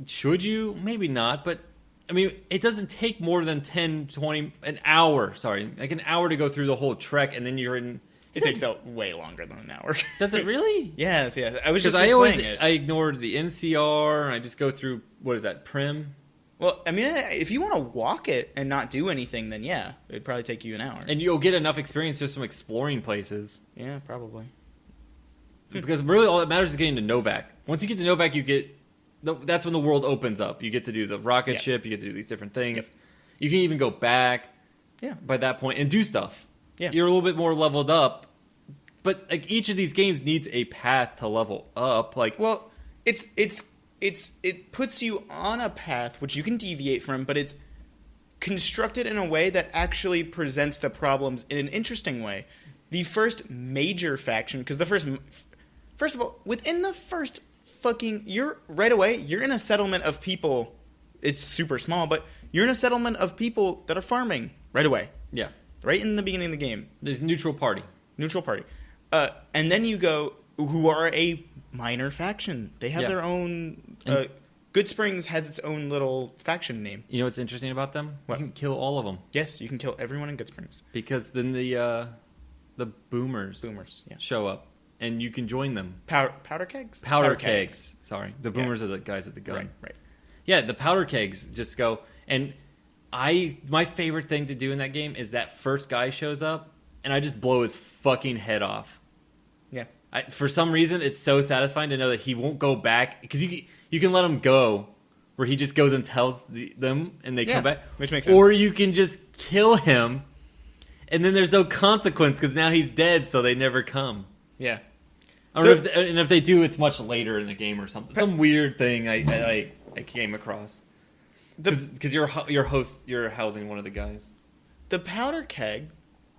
Should you? Maybe not, but I mean, it doesn't take more than 10, 20, an hour, like an hour to go through the whole trek, and then you're in... It takes out way longer than an hour. Does it really? Yes. I was Because just I it. ignored the NCR, and I just go through, what is that, Prim? Well, I mean, if you want to walk it and not do anything, then yeah, it'd probably take you an hour. And you'll get enough experience just from exploring places. Yeah, probably. Because really all that matters is getting to Novak. Once you get to Novak, that's when the world opens up. You get to do the rocket ship, you get to do these different things. Yep. You can even go back by that point and do stuff. Yeah. You're a little bit more leveled up. But like each of these games needs a path to level up. Like, Well, it puts you on a path which you can deviate from, but it's constructed in a way that actually presents the problems in an interesting way. The first major faction, because first of all, within the first fucking, you're in a settlement of people. It's super small, but you're in a settlement of people that are farming right away. yeah. Right in the beginning of the game. There's neutral party. Neutral party. And then you go, who are a minor faction. They have Yeah. their own... Good Springs has its own little faction name. You know what's interesting about them? What? You can kill all of them. Yes, you can kill everyone in Good Springs. Because then the boomers Yeah. show up. And you can join them. Powder kegs? Powder kegs. Sorry. The boomers are the guys with the gun. Right. Yeah, the powder kegs just go. And my favorite thing to do in that game is that first guy shows up, and I just blow his fucking head off. Yeah. For some reason, it's so satisfying to know that he won't go back. Because you can let him go, where he just goes and tells them, and they come back. Which makes sense. Or you can just kill him, and then there's no consequence, because now he's dead, so they never come. Yeah. I don't know if they do, it's much later in the game or something. Some weird thing I came across. Because you're housing one of the guys. The powder keg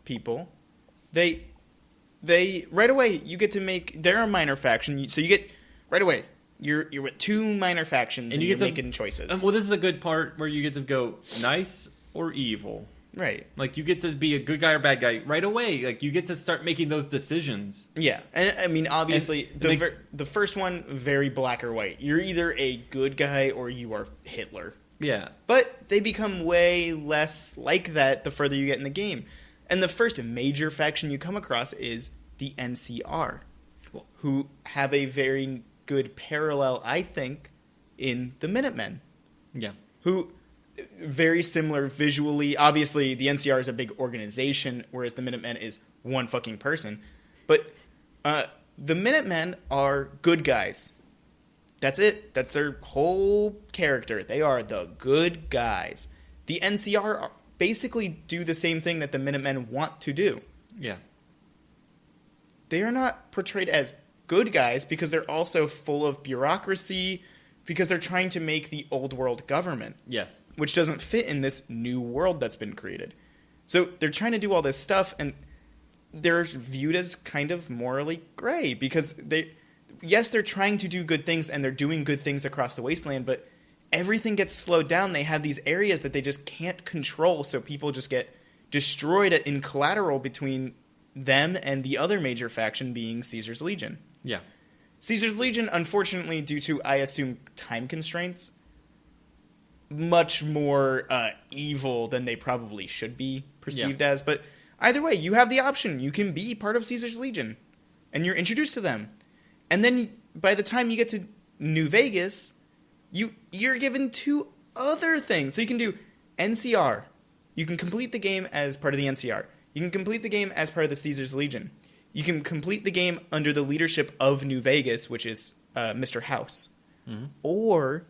people, they right away you get to make... They're a minor faction, so you get... Right away, you're with 2 minor factions, and you're making choices. Well, this is a good part where you get to go nice or evil. Right. Like, you get to be a good guy or bad guy right away. Like, you get to start making those decisions. Yeah, and I mean, obviously, the first one, very black or white. You're either a good guy or you are Hitler. Yeah. But they become way less like that the further you get in the game. And the first major faction you come across is the NCR, who have a very good parallel, I think, in the Minutemen. Yeah. Who... very similar visually. Obviously, the NCR is a big organization, whereas the Minutemen is one fucking person. But the Minutemen are good guys. That's it. That's their whole character. They are the good guys. The NCR basically do the same thing that the Minutemen want to do. Yeah. They are not portrayed as good guys because they're also full of bureaucracy, because they're trying to make the old world government. Yes. Which doesn't fit in this new world that's been created. So they're trying to do all this stuff, and they're viewed as kind of morally gray, because they're trying to do good things, and they're doing good things across the wasteland, but everything gets slowed down. They have these areas that they just can't control, so people just get destroyed in collateral between them and the other major faction being Caesar's Legion. Yeah. Caesar's Legion, unfortunately, due to, I assume, time constraints, much more evil than they probably should be perceived as. But either way, you have the option. You can be part of Caesar's Legion, and you're introduced to them. And then by the time you get to New Vegas, you're given 2 other things. So you can do NCR. You can complete the game as part of the NCR. You can complete the game as part of the Caesar's Legion. You can complete the game under the leadership of New Vegas, which is Mr. House. Mm-hmm. Or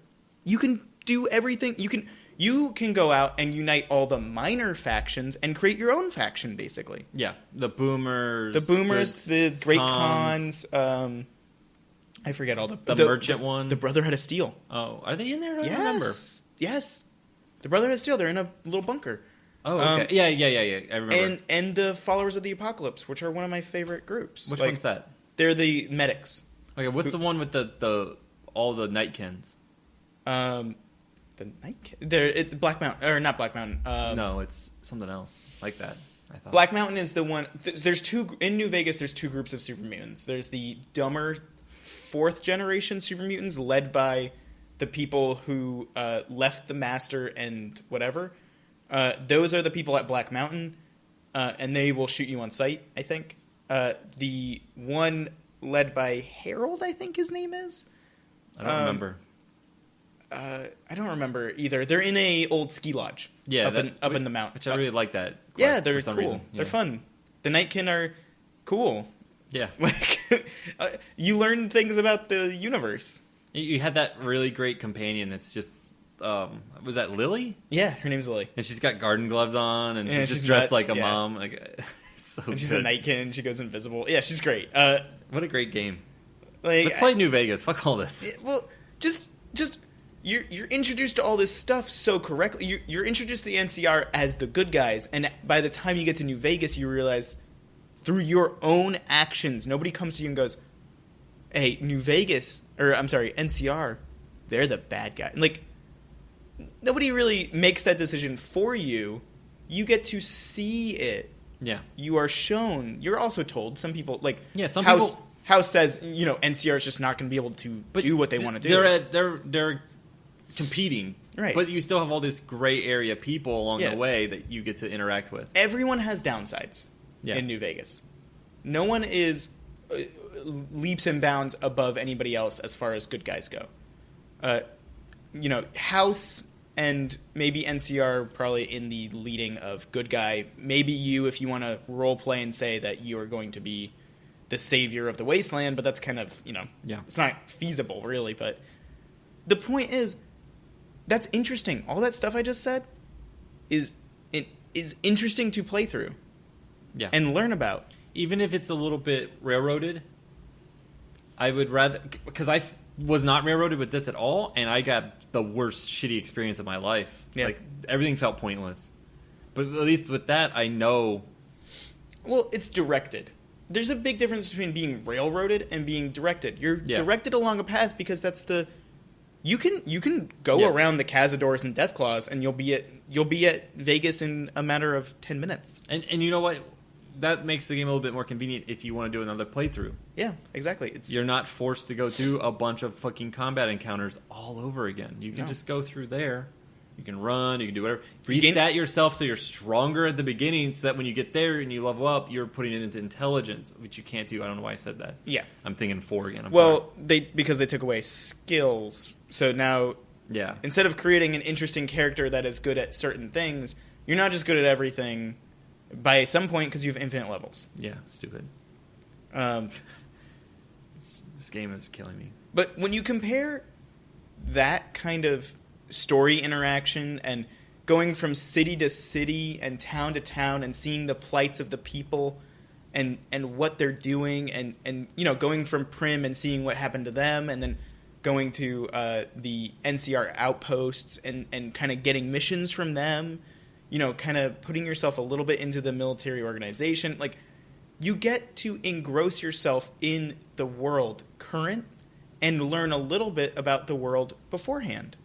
you can do everything. You can go out and unite all the minor factions and create your own faction, basically. Yeah, the Boomers, the Great Khans. I forget all the merchant one, the Brotherhood of Steel. Oh, are they in there? I don't remember. Yes, the Brotherhood of Steel. They're in a little bunker. Oh, okay. Yeah. I remember. And the Followers of the Apocalypse, which are one of my favorite groups. Which one's that? They're the medics. Okay, what's the one with the all the Nightkins? The Night. It's Black Mountain, or not Black Mountain. No, it's something else like that. I thought Black Mountain is the one. There's 2 in New Vegas. There's 2 groups of super mutants. There's the dumber 4th generation super mutants led by the people who left the Master and whatever. Those are the people at Black Mountain, and they will shoot you on sight, I think. The one led by Harold, I think his name is. I don't remember. I don't remember either. They're in a old ski lodge. Yeah, up in the mountain. Which I really like that. Yeah, they're for some cool. Reason. Yeah. They're fun. The Nightkin are cool. Yeah. Like, you learn things about the universe. You had that really great companion that's just, was that Lily? Yeah, her name's Lily. And she's got garden gloves on, and she's just nuts, dressed like a yeah. mom. Like, it's so and she's good. a Nightkin, she goes invisible. Yeah, she's great. What a great game. Like, Let's play New Vegas. Fuck all this. Well, just you're introduced to all this stuff so correctly. You're introduced to the NCR as the good guys, and by the time you get to New Vegas, you realize through your own actions, nobody comes to you and goes, "Hey, NCR, they're the bad guy." Like, nobody really makes that decision for you. You get to see it. Yeah. You are shown. You're also told. Some people some people. House says, NCR is just not going to be able to do what they want to do. They're competing, right? But you still have all this gray area people along the way that you get to interact with. Everyone has downsides in New Vegas. No one is leaps and bounds above anybody else as far as good guys go. House and maybe NCR probably in the leading of good guy. Maybe you, if you want to role play and say that you are going to be the savior of the wasteland, but that's kind of, it's not feasible really. But the point is, that's interesting. All that stuff I just said is interesting to play through and learn about. Even if it's a little bit railroaded, I would rather, because I was not railroaded with this at all, and I got the worst shitty experience of my life. Yeah. Like, everything felt pointless. But at least with that, I know. Well, it's directed. There's a big difference between being railroaded and being directed. You're directed along a path because that's the. You can go around the Cazadors and Deathclaws, and you'll be at Vegas in a matter of 10 minutes. And you know what? That makes the game a little bit more convenient if you want to do another playthrough. Yeah, exactly. You're not forced to go through a bunch of fucking combat encounters all over again. You can just go through there. You can run. You can do whatever. Restat yourself so you're stronger at the beginning, so that when you get there and you level up, you're putting it into intelligence, which you can't do. I don't know why I said that. Yeah, I'm thinking 4 again. Well, because they took away skills, so now instead of creating an interesting character that is good at certain things, you're not just good at everything. By some point, because you have infinite levels. Yeah, stupid. This game is killing me. But when you compare that kind of story interaction and going from city to city and town to town and seeing the plights of the people and what they're doing and going from Prim and seeing what happened to them and then going to the NCR outposts and kind of getting missions from them, kind of putting yourself a little bit into the military organization. Like, you get to engross yourself in the world current and learn a little bit about the world beforehand.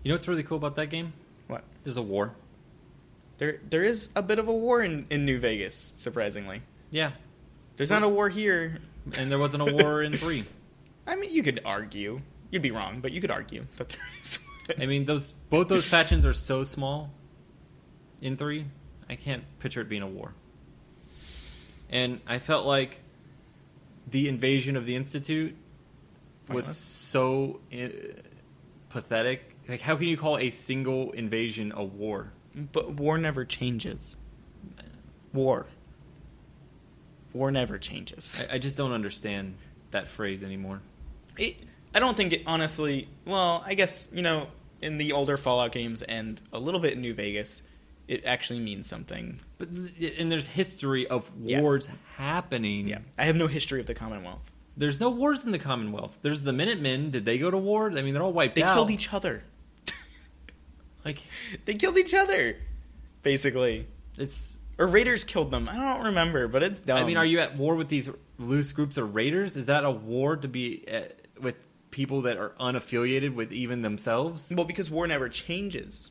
You know what's really cool about that game? What? There's a war. There is a bit of a war in New Vegas, surprisingly. Yeah. There's not a war here. And there wasn't a war in 3. I mean, you could argue. You'd be wrong, but you could argue that there is one. I mean, both those factions are so small in 3, I can't picture it being a war. And I felt like the invasion of the Institute was Pointless. so pathetic. Like, how can you call a single invasion a war? But war never changes. War never changes. I just don't understand that phrase anymore. I don't think it, honestly, well, I guess, in the older Fallout games and a little bit in New Vegas, it actually means something. But and there's history of Yeah. wars happening. Yeah. I have no history of the Commonwealth. There's no wars in the Commonwealth. There's the Minutemen. Did they go to war? I mean, they're all wiped They out. killed each other. Like, They killed each other, basically. it's... Or raiders killed them. I don't remember, but it's dumb. I mean, are you at war with these loose groups of raiders? Is that a war to be with people that are unaffiliated with even themselves? Well, because war never changes.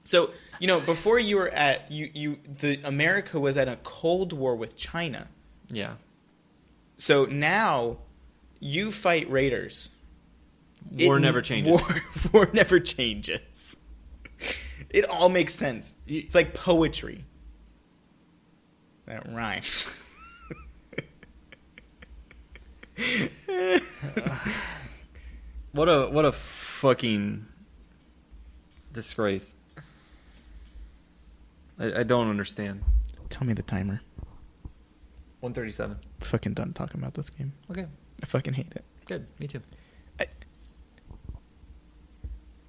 So, before you were at the America was at a Cold War with China. Yeah. So now you fight raiders. War never changes. War never changes. It all makes sense. It's like poetry. That rhymes. What a fucking disgrace. I don't understand. Tell me the timer. 137. Fucking done talking about this game. Okay. I fucking hate it. Good. Me too. I-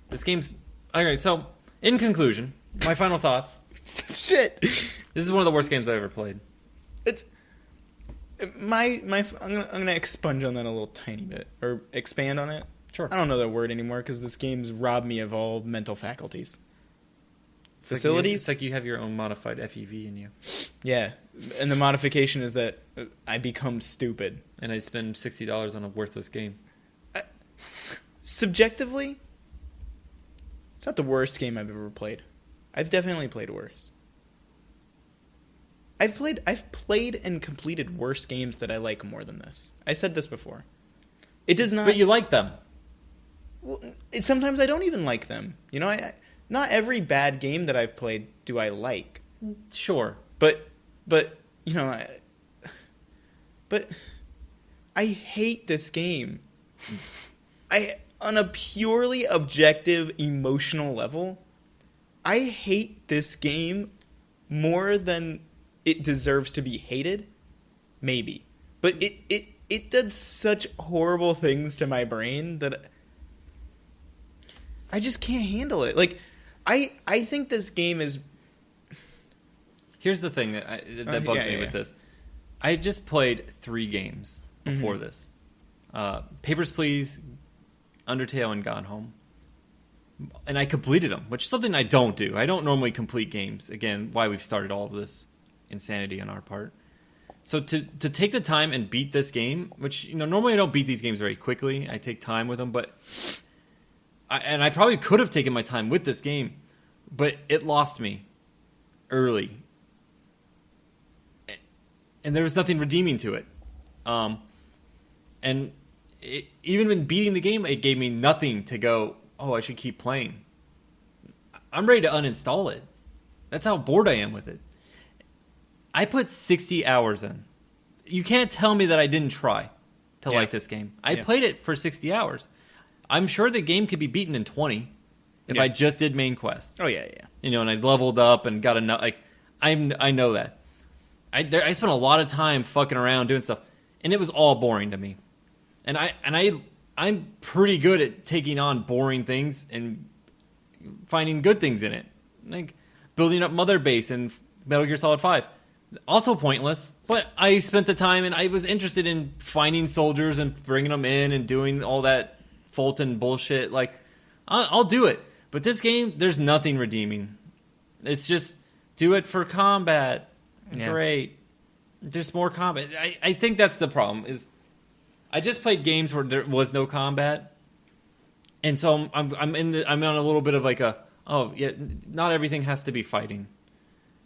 This game's... Alright, so, in conclusion, my final thoughts. Shit. This is one of the worst games I've ever played. It's my I'm gonna expunge on that a little tiny bit or expand on it. Sure. I don't know that word anymore because this game's robbed me of all mental faculties. It's Facilities. like you have your own modified FEV in you. Yeah, and the modification is that I become stupid. And I spend $60 on a worthless game. Subjectively, it's not the worst game I've ever played. I've definitely played worse. I've played and completed worse games that I like more than this. I said this before. It does not. But you like them. Well, sometimes I don't even like them. Not every bad game that I've played do I like. Sure. But I hate this game. On a purely objective emotional level, I hate this game more than it deserves to be hated. Maybe. But it did such horrible things to my brain that I just can't handle it. Like, I think this game is... Here's the thing that bugs me with this. I just played 3 games before this. Papers, Please, Undertale, and Gone Home. And I completed them, which is something I don't do. I don't normally complete games. Again, why we've started all of this insanity on our part. So to take the time and beat this game, which normally I don't beat these games very quickly. I take time with them, but I probably could have taken my time with this game, but it lost me early, and there was nothing redeeming to it. And even when beating the game, it gave me nothing to go, oh, I should keep playing. I'm ready to uninstall it. That's how bored I am with it. I put 60 hours in. You can't tell me that I didn't try to like this game. I played it for 60 hours. I'm sure the game could be beaten in 20 if I just did main quest. Oh, yeah. And I leveled up and got enough. Like, I know that. I spent a lot of time fucking around doing stuff, and it was all boring to me. And I'm pretty good at taking on boring things and finding good things in it, like building up Mother Base and Metal Gear Solid 5. Also pointless, but I spent the time and I was interested in finding soldiers and bringing them in and doing all that Fulton bullshit. Like, I'll do it. But this game, there's nothing redeeming. It's just do it for combat. Yeah. Great. Just more combat. I think that's the problem. Is I just played games where there was no combat, and so I'm on a little bit of like not everything has to be fighting.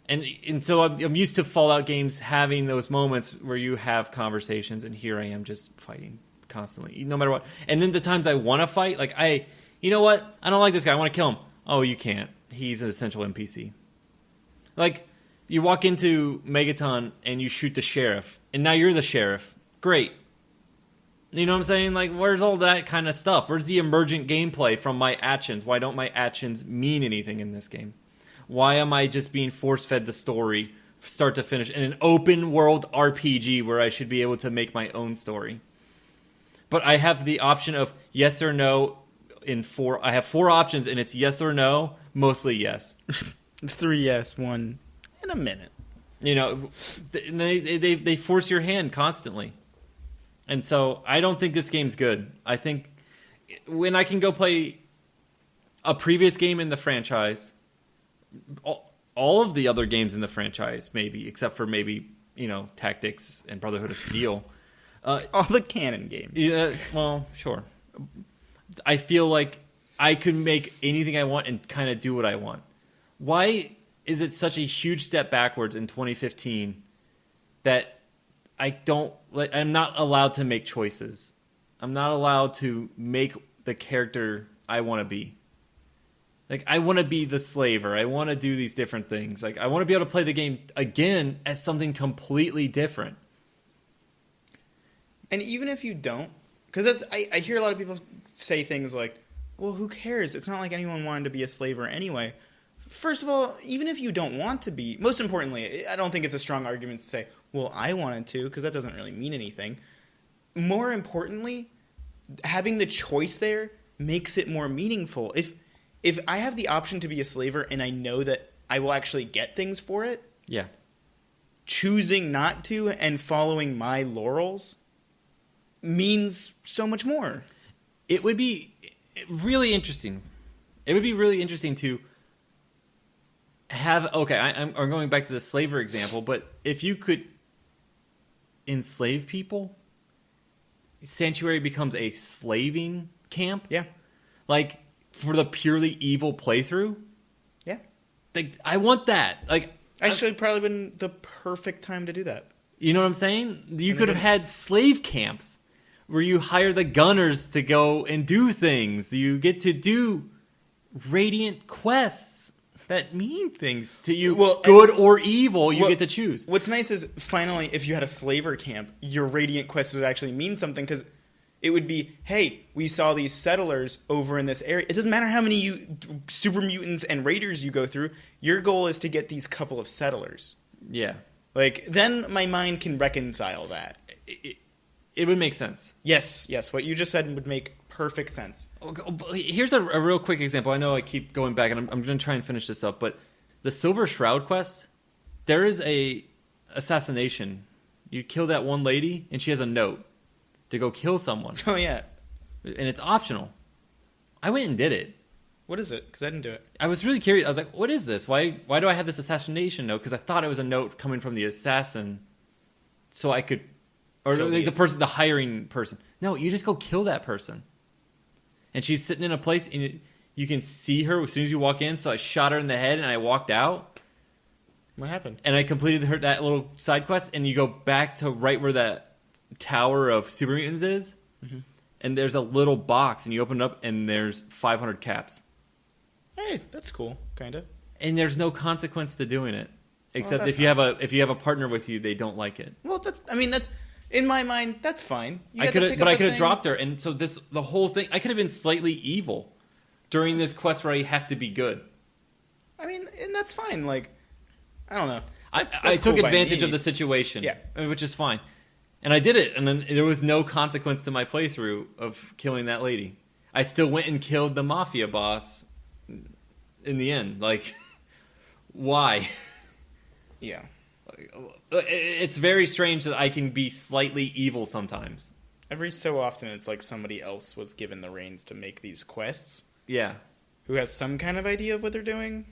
And so I'm used to Fallout games having those moments where you have conversations, and here I am just fighting constantly, no matter what. And then the times I want to fight, like you know what? I don't like this guy. I want to kill him. Oh, you can't. He's an essential NPC. Like, You walk into Megaton and you shoot the sheriff, and now you're the sheriff. Great. You know what I'm saying? Like, where's all that kind of stuff? Where's the emergent gameplay from my actions? Why don't my actions mean anything in this game? Why am I just being force-fed the story, start to finish, in an open-world RPG where I should be able to make my own story? But I have the option of yes or no in 4. I have 4 options, and it's yes or no, mostly yes. It's 3 yes, 1 in a minute. You know, they force your hand constantly. And so I don't think this game's good. I think when I can go play a previous game in the franchise, all of the other games in the franchise, maybe, except for maybe, you know, Tactics and Brotherhood of Steel. All the canon games. Yeah, well, sure. I feel like I could make anything I want and kind of do what I want. Why is it such a huge step backwards in 2015 that I'm not allowed to make choices? I'm not allowed to make the character I want to be. Like, I want to be the slaver. I want to do these different things. Like, I want to be able to play the game again as something completely different. And even if you don't, because I hear a lot of people say things like, well, who cares? It's not like anyone wanted to be a slaver anyway. First of all, even if you don't want to be, most importantly, I don't think it's a strong argument to say, well, I wanted to, because that doesn't really mean anything. More importantly, having the choice there makes it more meaningful. If I have the option to be a slaver and I know that I will actually get things for it, yeah, choosing not to and following my laurels means so much more. It would be really interesting. It would be really interesting to have, okay, I'm going back to the slaver example, but if you could enslave people, Sanctuary becomes a slaving camp. Yeah. Like, for the purely evil playthrough. Yeah. Like, I want that. Like, actually, probably been the perfect time to do that. You know what I'm saying? You could have had slave camps where you hire the gunners to go and do things. You get to do radiant quests that mean things to you. Well, good or evil, you get to choose. What's nice is, finally, if you had a slaver camp, your radiant quest would actually mean something, because it would be, hey, we saw these settlers over in this area. It doesn't matter how many super mutants and raiders you go through. Your goal is to get these couple of settlers. Yeah. Like, then my mind can reconcile that. It would make sense. Yes. What you just said would make perfect sense. Here's a real quick example. I know I keep going back, and I'm going to try and finish this up, but the Silver Shroud quest, there is a assassination. You kill that one lady, and she has a note to go kill someone. Oh, yeah. And it's optional. I went and did it. What is it? Because I didn't do it. I was really curious. I was like, what is this? Why do I have this assassination note? Because I thought it was a note coming from the assassin, so I could, or like the hiring person. No, you just go kill that person. And she's sitting in a place, and you can see her as soon as you walk in, so I shot her in the head, and I walked out. What happened? And I completed that little side quest, and you go back to right where that tower of super mutants is, and there's a little box, and you open it up, and there's 500 caps. Hey, that's cool, kind of. And there's no consequence to doing it, except if you have a partner with you, they don't like it. Well, that's in my mind, that's fine. I could have dropped her, and so the whole thing, I could have been slightly evil during this quest where I have to be good. I mean, and that's fine. Like, I don't know. I took advantage of the situation, which is fine. And I did it, and then there was no consequence to my playthrough of killing that lady. I still went and killed the mafia boss in the end. Like, why? Yeah. It's very strange that I can be slightly evil sometimes. Every so often, it's like somebody else was given the reins to make these quests. Yeah. Who has some kind of idea of what they're doing.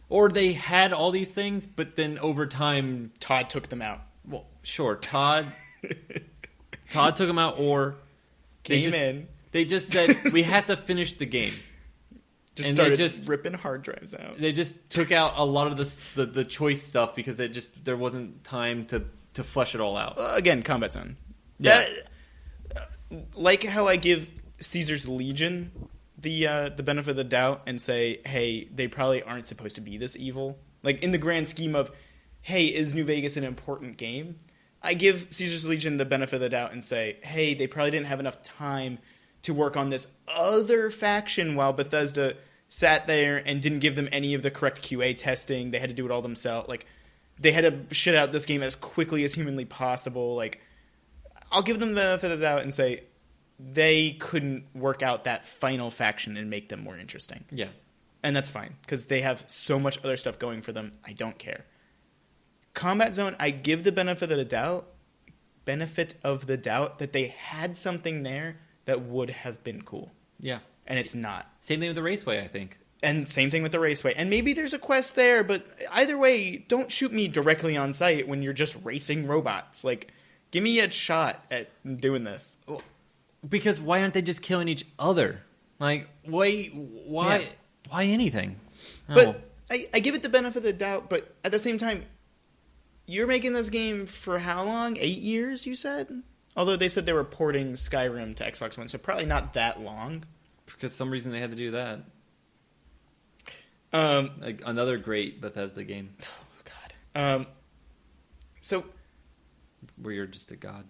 Or they had all these things, but then over time, Todd took them out. Well, sure, Todd took them out, or they just said, we have to finish the game. Started ripping hard drives out. They just took out a lot of the choice stuff because there wasn't time to flesh it all out. Again, Combat Zone. Yeah. Like how I give Caesar's Legion the benefit of the doubt and say, hey, they probably aren't supposed to be this evil. Like, in the grand scheme of, hey, is New Vegas an important game? I give Caesar's Legion the benefit of the doubt and say, hey, they probably didn't have enough time to work on this other faction while Bethesda sat there and didn't give them any of the correct QA testing. They had to do it all themselves. Like, they had to shit out this game as quickly as humanly possible. Like, I'll give them the benefit of the doubt and say they couldn't work out that final faction and make them more interesting. Yeah. And that's fine, because they have so much other stuff going for them. I don't care. Combat Zone, I give the benefit of the doubt that they had something there that would have been cool. Yeah. And it's not. Same thing with the Raceway, I think. And same thing with the Raceway. And maybe there's a quest there, but either way, don't shoot me directly on sight when you're just racing robots. Like, give me a shot at doing this. Well, because why aren't they just killing each other? Like, why anything? But I give it the benefit of the doubt, but at the same time, you're making this game for how long? 8 years, you said? Although they said they were porting Skyrim to Xbox One, so probably not that long. Because some reason they had to do that. Like another great Bethesda game. Oh, God. So... where you're just a god.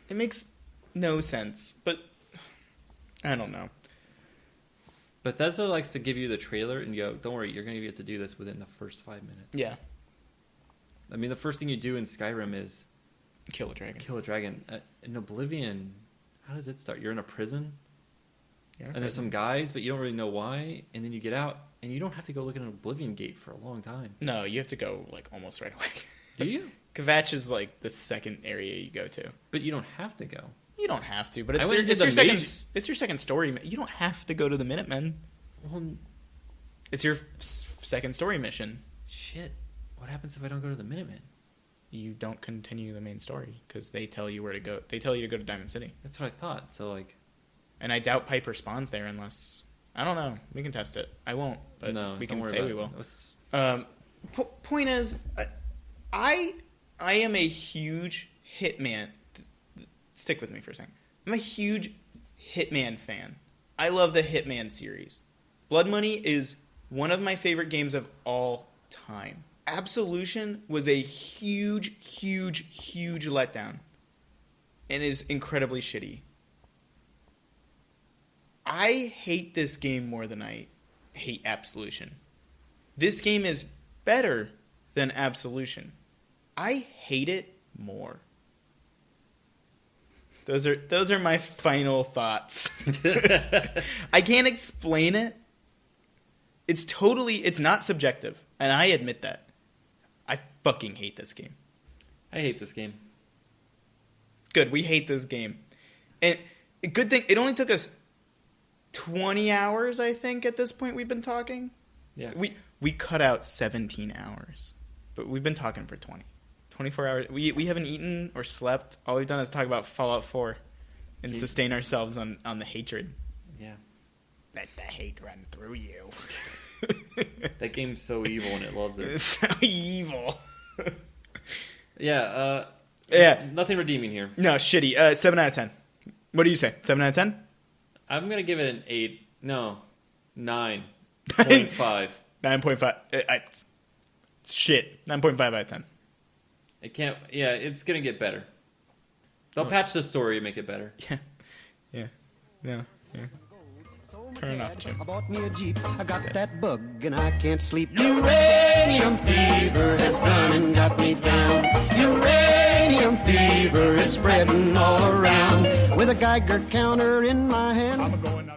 It makes no sense, but I don't know. Bethesda likes to give you the trailer and go, don't worry, you're going to get to do this within the first 5 minutes. Yeah. I mean, the first thing you do in Skyrim is... Kill a dragon. Kill a dragon. In Oblivion, how does it start? You're in a prison, and there's some guys, but you don't really know why, and then you get out, and you don't have to go look at an Oblivion gate for a long time. No, you have to go, like, almost right away. Do you? Kvatch is, like, the second area you go to. But you don't have to go. You don't have to, but I went into it's the your second story. You don't have to go to the Minutemen. Well, It's your second story mission. shit. What happens if I don't go to the Minutemen? You don't continue the main story because they tell you where to go. They tell you to go to Diamond City. That's what I thought. So, like... And I doubt Piper spawns there unless... I don't know. We can test it. I won't, but no, we don't can worry say about we it. will. Point is, I am a huge Hitman... Stick with me for a second. I'm a huge Hitman fan. I love the Hitman series. Blood Money is one of my favorite games of all time. Absolution was a huge, huge, huge letdown. And is incredibly shitty. I hate this game more than I hate Absolution. This game is better than Absolution. I hate it more. Those are my final thoughts. I can't explain it. It's not subjective, and I admit that. I fucking hate this game. I hate this game. Good, we hate this game. And good thing, it only took us 20 hours, I think, at this point we've been talking. Yeah. We cut out 17 hours, but we've been talking for 24 hours. We haven't eaten or slept. All we've done is talk about Fallout 4 and sustain ourselves on the hatred. Yeah. Let the hate run through you. That game's so evil and it loves it. It's so evil. Yeah, Yeah. Nothing redeeming here. No, shitty. 7 out of 10. What do you say? 7 out of 10? I'm going to give it an 8. No. 9.5. 9.5. Shit. 9.5 out of 10. It can't... Yeah, it's going to get better. They'll patch the story and make it better. Yeah. Yeah. Turn it off, Jim. I bought me a Jeep, I got that bug and I can't sleep. Uranium fever has done and got me down. Uranium fever is spreading all around. With a Geiger counter in my hand. I'm going